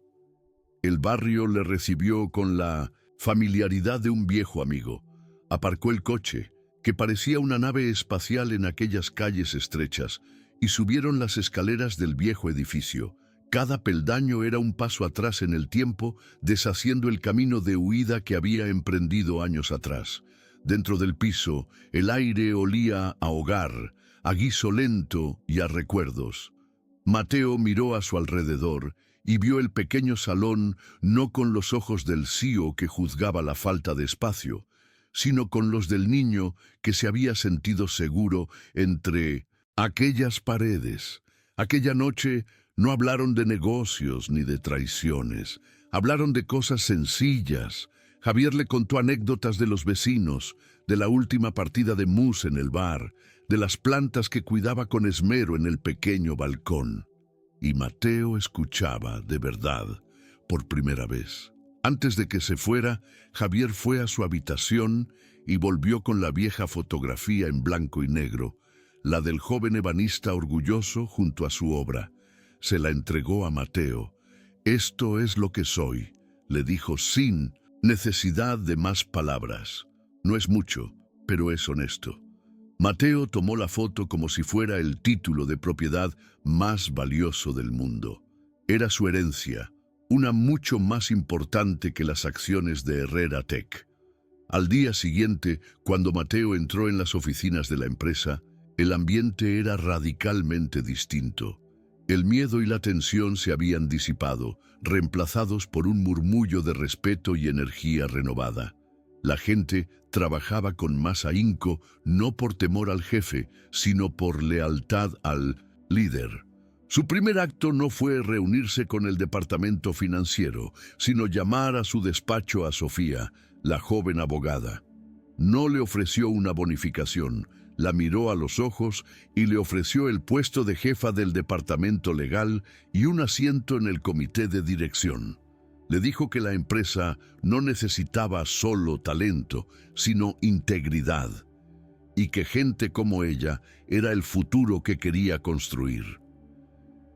El barrio le recibió con la familiaridad de un viejo amigo. Aparcó el coche, que parecía una nave espacial en aquellas calles estrechas, y subieron las escaleras del viejo edificio. Cada peldaño era un paso atrás en el tiempo, deshaciendo el camino de huida que había emprendido años atrás. Dentro del piso, el aire olía a hogar, a guiso lento y a recuerdos. Mateo miró a su alrededor y vio el pequeño salón no con los ojos del sío que juzgaba la falta de espacio, sino con los del niño que se había sentido seguro entre aquellas paredes. Aquella noche no hablaron de negocios ni de traiciones, hablaron de cosas sencillas. Javier le contó anécdotas de los vecinos, de la última partida de mus en el bar, de las plantas que cuidaba con esmero en el pequeño balcón. Y Mateo escuchaba, de verdad, por primera vez. Antes de que se fuera, Javier fue a su habitación y volvió con la vieja fotografía en blanco y negro, la del joven ebanista orgulloso junto a su obra. Se la entregó a Mateo. «Esto es lo que soy», le dijo sin necesidad de más palabras. No es mucho, pero es honesto. Mateo tomó la foto como si fuera el título de propiedad más valioso del mundo. Era su herencia, una mucho más importante que las acciones de Herrera Tech. Al día siguiente, cuando Mateo entró en las oficinas de la empresa, el ambiente era radicalmente distinto. El miedo y la tensión se habían disipado, reemplazados por un murmullo de respeto y energía renovada. La gente trabajaba con más ahínco, no por temor al jefe, sino por lealtad al líder. Su primer acto no fue reunirse con el departamento financiero, sino llamar a su despacho a Sofía, la joven abogada. No le ofreció una bonificación, la miró a los ojos y le ofreció el puesto de jefa del departamento legal y un asiento en el comité de dirección. Le dijo que la empresa no necesitaba solo talento, sino integridad, y que gente como ella era el futuro que quería construir.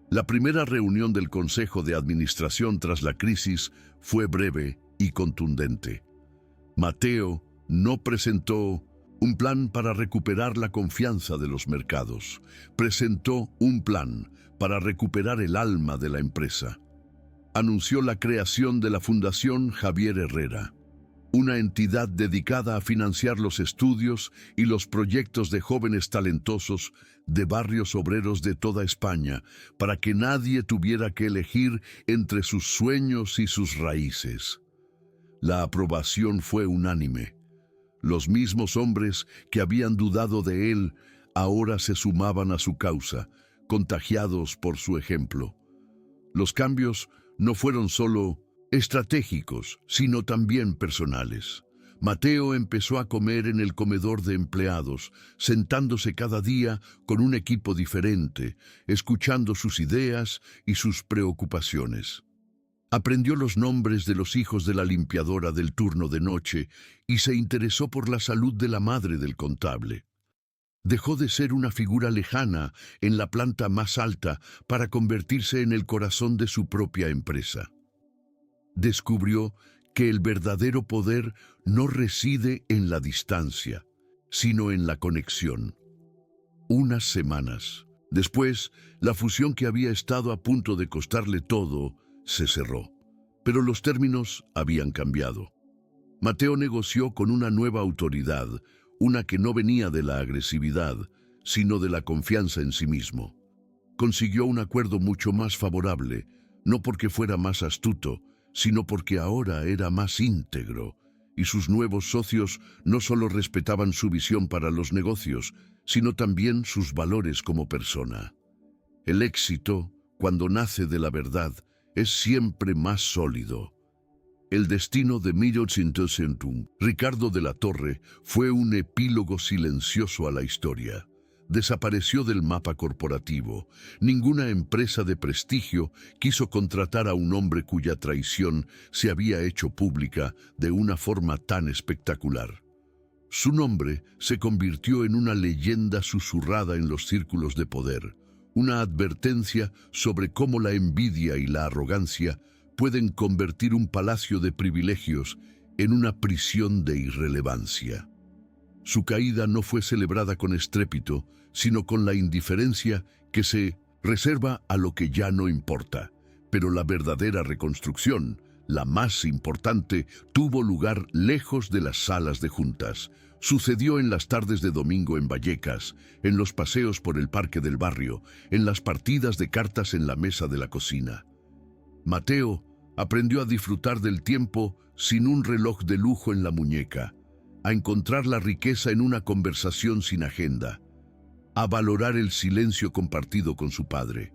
La primera reunión del Consejo de Administración tras la crisis fue breve y contundente. Mateo no presentó un plan para recuperar la confianza de los mercados. Presentó un plan para recuperar el alma de la empresa. Anunció la creación de la Fundación Javier Herrera, una entidad dedicada a financiar los estudios y los proyectos de jóvenes talentosos de barrios obreros de toda España, para que nadie tuviera que elegir entre sus sueños y sus raíces. La aprobación fue unánime. Los mismos hombres que habían dudado de él ahora se sumaban a su causa, contagiados por su ejemplo. Los cambios no fueron solo estratégicos, sino también personales. Mateo empezó a comer en el comedor de empleados, sentándose cada día con un equipo diferente, escuchando sus ideas y sus preocupaciones. Aprendió los nombres de los hijos de la limpiadora del turno de noche y se interesó por la salud de la madre del contable. Dejó de ser una figura lejana en la planta más alta para convertirse en el corazón de su propia empresa. Descubrió que el verdadero poder no reside en la distancia, sino en la conexión. Unas semanas después, la fusión que había estado a punto de costarle todo se cerró, pero los términos habían cambiado. Mateo negoció con una nueva autoridad, una que no venía de la agresividad, sino de la confianza en sí mismo. Consiguió un acuerdo mucho más favorable, no porque fuera más astuto, sino porque ahora era más íntegro, y sus nuevos socios no solo respetaban su visión para los negocios, sino también sus valores como persona. El éxito, cuando nace de la verdad, es siempre más sólido. El destino de 1801, Ricardo de la Torre, fue un epílogo silencioso a la historia. Desapareció del mapa corporativo. Ninguna empresa de prestigio quiso contratar a un hombre cuya traición se había hecho pública de una forma tan espectacular. Su nombre se convirtió en una leyenda susurrada en los círculos de poder, una advertencia sobre cómo la envidia y la arrogancia pueden convertir un palacio de privilegios en una prisión de irrelevancia. Su caída no fue celebrada con estrépito, sino con la indiferencia que se reserva a lo que ya no importa. Pero la verdadera reconstrucción, la más importante, tuvo lugar lejos de las salas de juntas. Sucedió en las tardes de domingo en Vallecas, en los paseos por el parque del barrio, en las partidas de cartas en la mesa de la cocina. Mateo aprendió a disfrutar del tiempo sin un reloj de lujo en la muñeca, a encontrar la riqueza en una conversación sin agenda, a valorar el silencio compartido con su padre.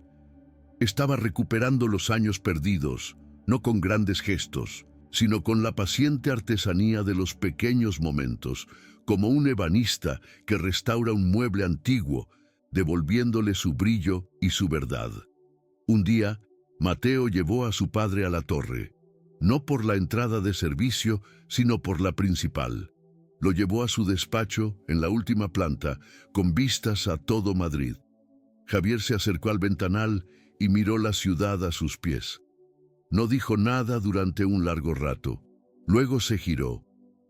Estaba recuperando los años perdidos, no con grandes gestos, sino con la paciente artesanía de los pequeños momentos, como un ebanista que restaura un mueble antiguo, devolviéndole su brillo y su verdad. Un día, Mateo llevó a su padre a la torre, no por la entrada de servicio, sino por la principal. Lo llevó a su despacho, en la última planta, con vistas a todo Madrid. Javier se acercó al ventanal y miró la ciudad a sus pies. No dijo nada durante un largo rato. Luego se giró,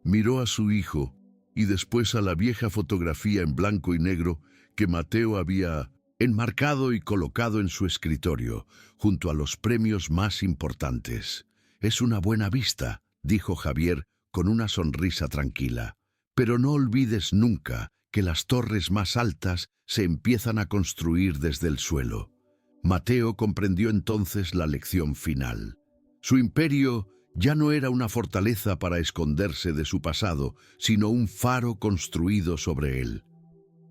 miró a su hijo y después a la vieja fotografía en blanco y negro que Mateo había enmarcado y colocado en su escritorio, junto a los premios más importantes. «Es una buena vista», dijo Javier con una sonrisa tranquila. «Pero no olvides nunca que las torres más altas se empiezan a construir desde el suelo». Mateo comprendió entonces la lección final. Su imperio ya no era una fortaleza para esconderse de su pasado, sino un faro construido sobre él.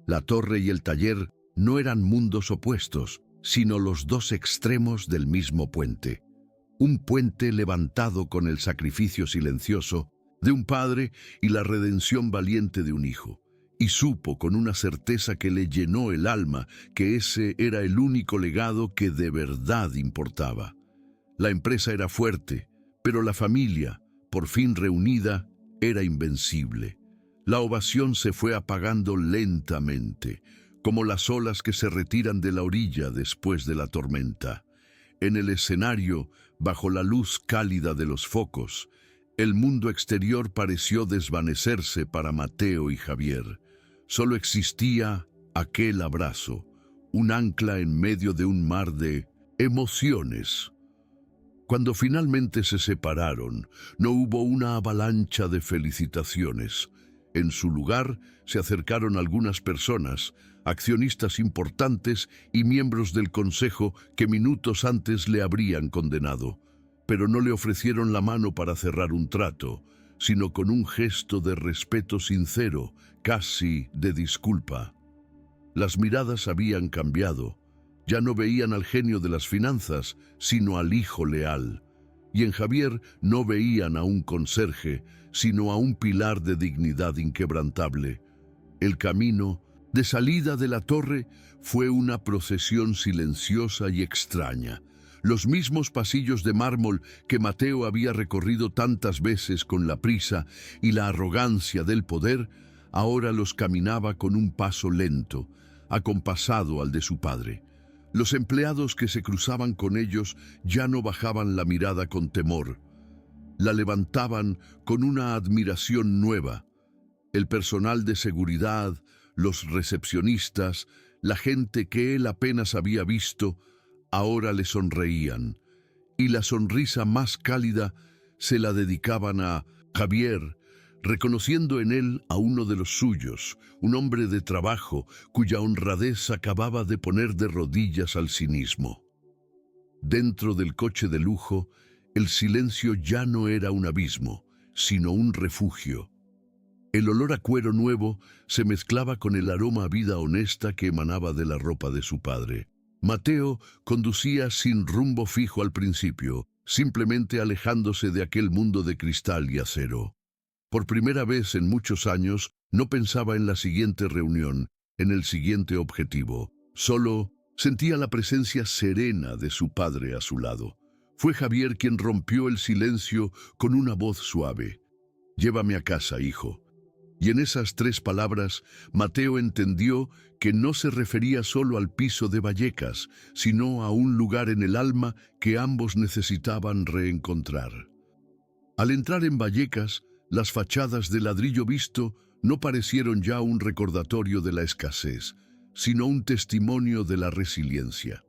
La torre y el taller no eran mundos opuestos, sino los dos extremos del mismo puente. Un puente levantado con el sacrificio silencioso de un padre y la redención valiente de un hijo. Y supo con una certeza que le llenó el alma que ese era el único legado que de verdad importaba. La empresa era fuerte, pero la familia, por fin reunida, era invencible. La ovación se fue apagando lentamente, como las olas que se retiran de la orilla después de la tormenta. En el escenario, bajo la luz cálida de los focos, el mundo exterior pareció desvanecerse para Mateo y Javier. Solo existía aquel abrazo, un ancla en medio de un mar de emociones. Cuando finalmente se separaron, no hubo una avalancha de felicitaciones. En su lugar se acercaron algunas personas, accionistas importantes y miembros del consejo que minutos antes le habrían condenado, pero no le ofrecieron la mano para cerrar un trato, sino con un gesto de respeto sincero, casi de disculpa. Las miradas habían cambiado. Ya no veían al genio de las finanzas, sino al hijo leal. Y en Javier no veían a un conserje, sino a un pilar de dignidad inquebrantable. El camino de salida de la torre fue una procesión silenciosa y extraña. Los mismos pasillos de mármol que Mateo había recorrido tantas veces con la prisa y la arrogancia del poder, ahora los caminaba con un paso lento, acompasado al de su padre. Los empleados que se cruzaban con ellos ya no bajaban la mirada con temor. La levantaban con una admiración nueva. El personal de seguridad, los recepcionistas, la gente que él apenas había visto, ahora le sonreían. Y la sonrisa más cálida se la dedicaban a Javier, reconociendo en él a uno de los suyos, un hombre de trabajo cuya honradez acababa de poner de rodillas al cinismo. Dentro del coche de lujo, el silencio ya no era un abismo, sino un refugio. El olor a cuero nuevo se mezclaba con el aroma a vida honesta que emanaba de la ropa de su padre. Mateo conducía sin rumbo fijo al principio, simplemente alejándose de aquel mundo de cristal y acero. Por primera vez en muchos años, no pensaba en la siguiente reunión, en el siguiente objetivo. Solo sentía la presencia serena de su padre a su lado. Fue Javier quien rompió el silencio con una voz suave. «Llévame a casa, hijo». Y en esas 3 palabras, Mateo entendió que no se refería solo al piso de Vallecas, sino a un lugar en el alma que ambos necesitaban reencontrar. Al entrar en Vallecas, las fachadas de ladrillo visto no parecieron ya un recordatorio de la escasez, sino un testimonio de la resiliencia.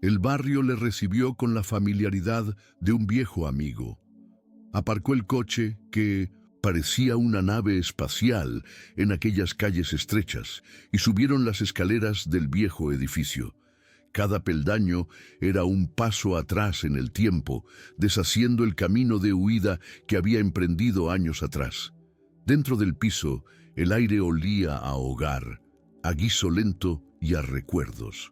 El barrio le recibió con la familiaridad de un viejo amigo. Aparcó el coche, que parecía una nave espacial, en aquellas calles estrechas, y subieron las escaleras del viejo edificio. Cada peldaño era un paso atrás en el tiempo, deshaciendo el camino de huida que había emprendido años atrás. Dentro del piso, el aire olía a hogar, a guiso lento y a recuerdos.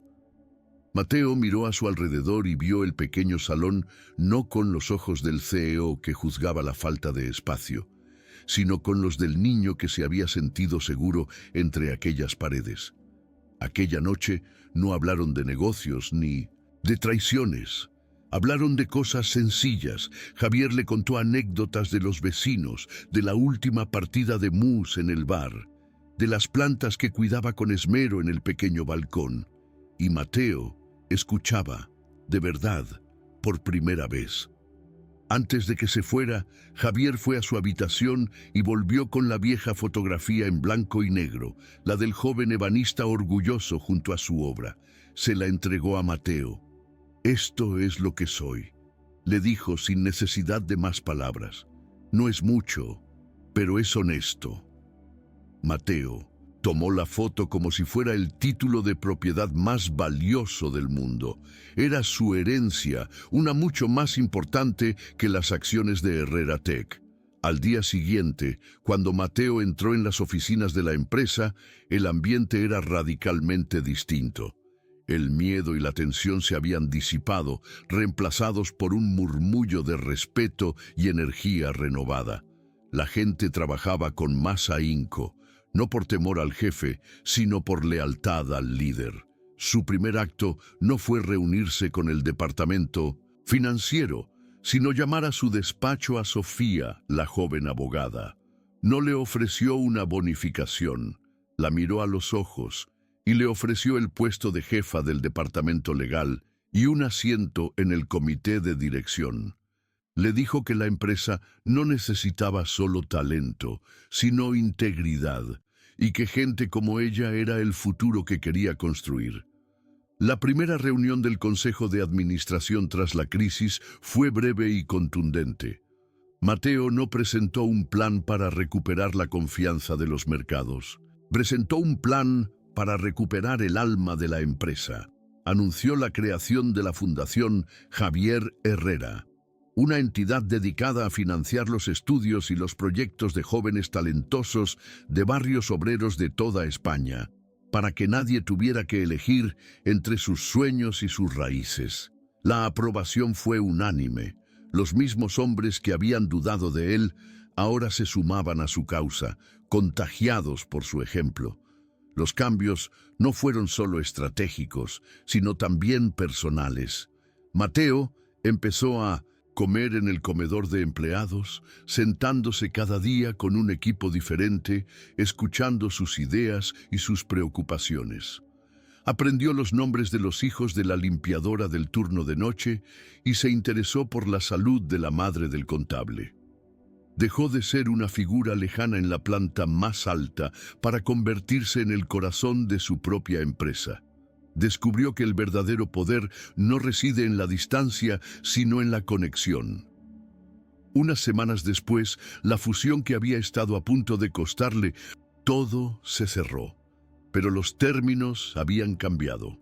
Mateo miró a su alrededor y vio el pequeño salón no con los ojos del CEO que juzgaba la falta de espacio, sino con los del niño que se había sentido seguro entre aquellas paredes. Aquella noche no hablaron de negocios ni de traiciones. Hablaron de cosas sencillas. Javier le contó anécdotas de los vecinos, de la última partida de mus en el bar, de las plantas que cuidaba con esmero en el pequeño balcón. Y Mateo escuchaba, de verdad, por primera vez. Antes de que se fuera, Javier fue a su habitación y volvió con la vieja fotografía en blanco y negro, la del joven ebanista orgulloso junto a su obra. Se la entregó a Mateo. «Esto es lo que soy», le dijo sin necesidad de más palabras. «No es mucho, pero es honesto». Mateo Tomó la foto como si fuera el título de propiedad más valioso del mundo. Era su herencia, una mucho más importante que las acciones de Herrera Tech. Al día siguiente, cuando Mateo entró en las oficinas de la empresa, el ambiente era radicalmente distinto. El miedo y la tensión se habían disipado, reemplazados por un murmullo de respeto y energía renovada. La gente trabajaba con más ahínco, no por temor al jefe, sino por lealtad al líder. Su primer acto no fue reunirse con el departamento financiero, sino llamar a su despacho a Sofía, la joven abogada. No le ofreció una bonificación, la miró a los ojos y le ofreció el puesto de jefa del departamento legal y un asiento en el comité de dirección. Le dijo que la empresa no necesitaba solo talento, sino integridad, y que gente como ella era el futuro que quería construir. La primera reunión del Consejo de Administración tras la crisis fue breve y contundente. Mateo no presentó un plan para recuperar la confianza de los mercados. Presentó un plan para recuperar el alma de la empresa. Anunció la creación de la Fundación Javier Herrera, una entidad dedicada a financiar los estudios y los proyectos de jóvenes talentosos de barrios obreros de toda España, para que nadie tuviera que elegir entre sus sueños y sus raíces. La aprobación fue unánime. Los mismos hombres que habían dudado de él ahora se sumaban a su causa, contagiados por su ejemplo. Los cambios no fueron solo estratégicos, sino también personales. Mateo empezó a comer en el comedor de empleados, sentándose cada día con un equipo diferente, escuchando sus ideas y sus preocupaciones. Aprendió los nombres de los hijos de la limpiadora del turno de noche y se interesó por la salud de la madre del contable. Dejó de ser una figura lejana en la planta más alta para convertirse en el corazón de su propia empresa. Descubrió que el verdadero poder no reside en la distancia, sino en la conexión. Unas semanas después, la fusión que había estado a punto de costarle, todo se cerró. Pero los términos habían cambiado.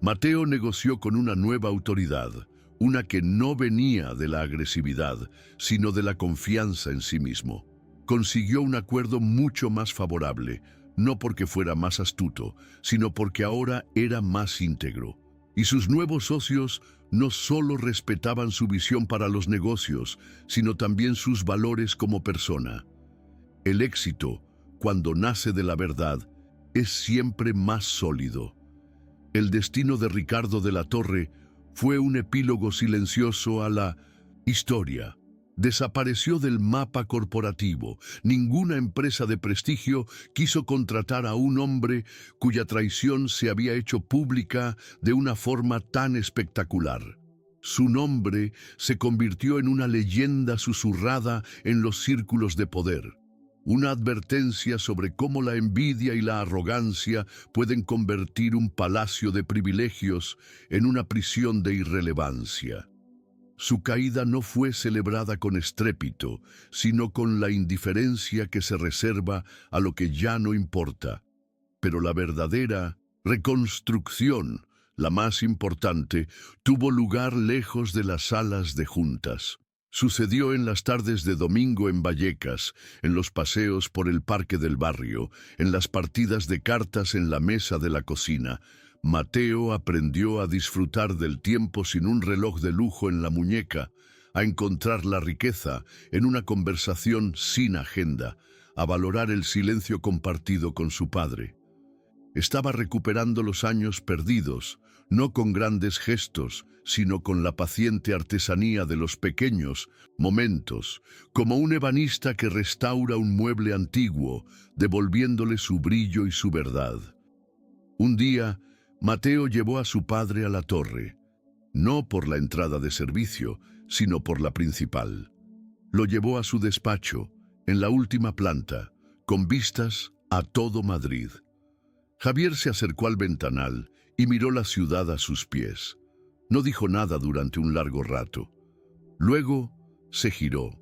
Mateo negoció con una nueva autoridad, una que no venía de la agresividad, sino de la confianza en sí mismo. Consiguió un acuerdo mucho más favorable, no porque fuera más astuto, sino porque ahora era más íntegro. Y sus nuevos socios no solo respetaban su visión para los negocios, sino también sus valores como persona. El éxito, cuando nace de la verdad, es siempre más sólido. El destino de Ricardo de la Torre fue un epílogo silencioso a la historia. Desapareció del mapa corporativo. Ninguna empresa de prestigio quiso contratar a un hombre cuya traición se había hecho pública de una forma tan espectacular. Su nombre se convirtió en una leyenda susurrada en los círculos de poder. Una advertencia sobre cómo la envidia y la arrogancia pueden convertir un palacio de privilegios en una prisión de irrelevancia. Su caída no fue celebrada con estrépito, sino con la indiferencia que se reserva a lo que ya no importa. Pero la verdadera reconstrucción, la más importante, tuvo lugar lejos de las salas de juntas. Sucedió en las tardes de domingo en Vallecas, en los paseos por el parque del barrio, en las partidas de cartas en la mesa de la cocina. Mateo aprendió a disfrutar del tiempo sin un reloj de lujo en la muñeca, a encontrar la riqueza en una conversación sin agenda, a valorar el silencio compartido con su padre. Estaba recuperando los años perdidos, no con grandes gestos, sino con la paciente artesanía de los pequeños momentos, como un ebanista que restaura un mueble antiguo, devolviéndole su brillo y su verdad. Un día, Mateo llevó a su padre a la torre, no por la entrada de servicio, sino por la principal. Lo llevó a su despacho, en la última planta, con vistas a todo Madrid. Javier se acercó al ventanal y miró la ciudad a sus pies. No dijo nada durante un largo rato. Luego se giró,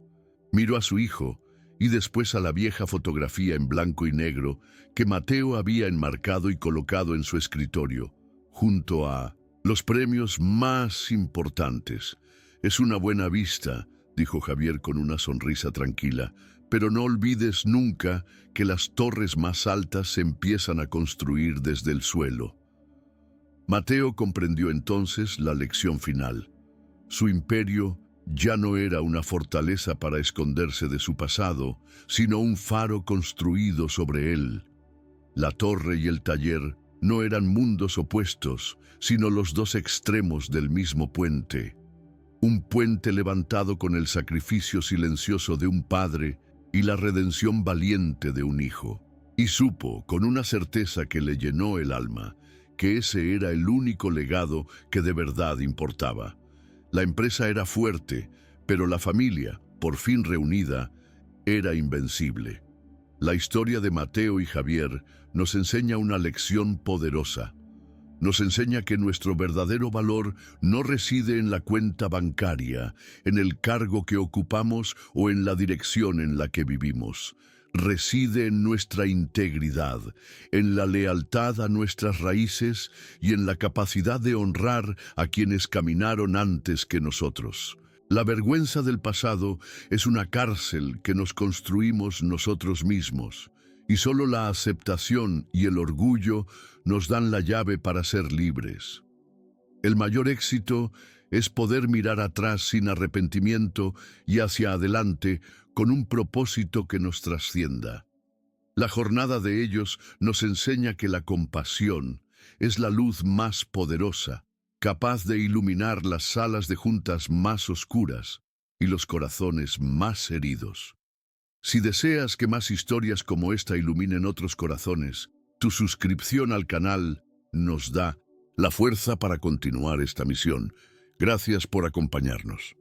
miró a su hijo y después a la vieja fotografía en blanco y negro que Mateo había enmarcado y colocado en su escritorio, junto a los premios más importantes. Es una buena vista, dijo Javier con una sonrisa tranquila, pero no olvides nunca que las torres más altas se empiezan a construir desde el suelo. Mateo comprendió entonces la lección final. Su imperio ya no era una fortaleza para esconderse de su pasado, sino un faro construido sobre él. La torre y el taller no eran mundos opuestos, sino los dos extremos del mismo puente. Un puente levantado con el sacrificio silencioso de un padre y la redención valiente de un hijo. Y supo, con una certeza que le llenó el alma, que ese era el único legado que de verdad importaba. La empresa era fuerte, pero la familia, por fin reunida, era invencible. La historia de Mateo y Javier nos enseña una lección poderosa. Nos enseña que nuestro verdadero valor no reside en la cuenta bancaria, en el cargo que ocupamos o en la dirección en la que vivimos. Reside en nuestra integridad, en la lealtad a nuestras raíces y en la capacidad de honrar a quienes caminaron antes que nosotros. La vergüenza del pasado es una cárcel que nos construimos nosotros mismos, y solo la aceptación y el orgullo nos dan la llave para ser libres. El mayor éxito es poder mirar atrás sin arrepentimiento y hacia adelante con un propósito que nos trascienda. La jornada de ellos nos enseña que la compasión es la luz más poderosa, capaz de iluminar las salas de juntas más oscuras y los corazones más heridos. Si deseas que más historias como esta iluminen otros corazones, tu suscripción al canal nos da la fuerza para continuar esta misión. Gracias por acompañarnos.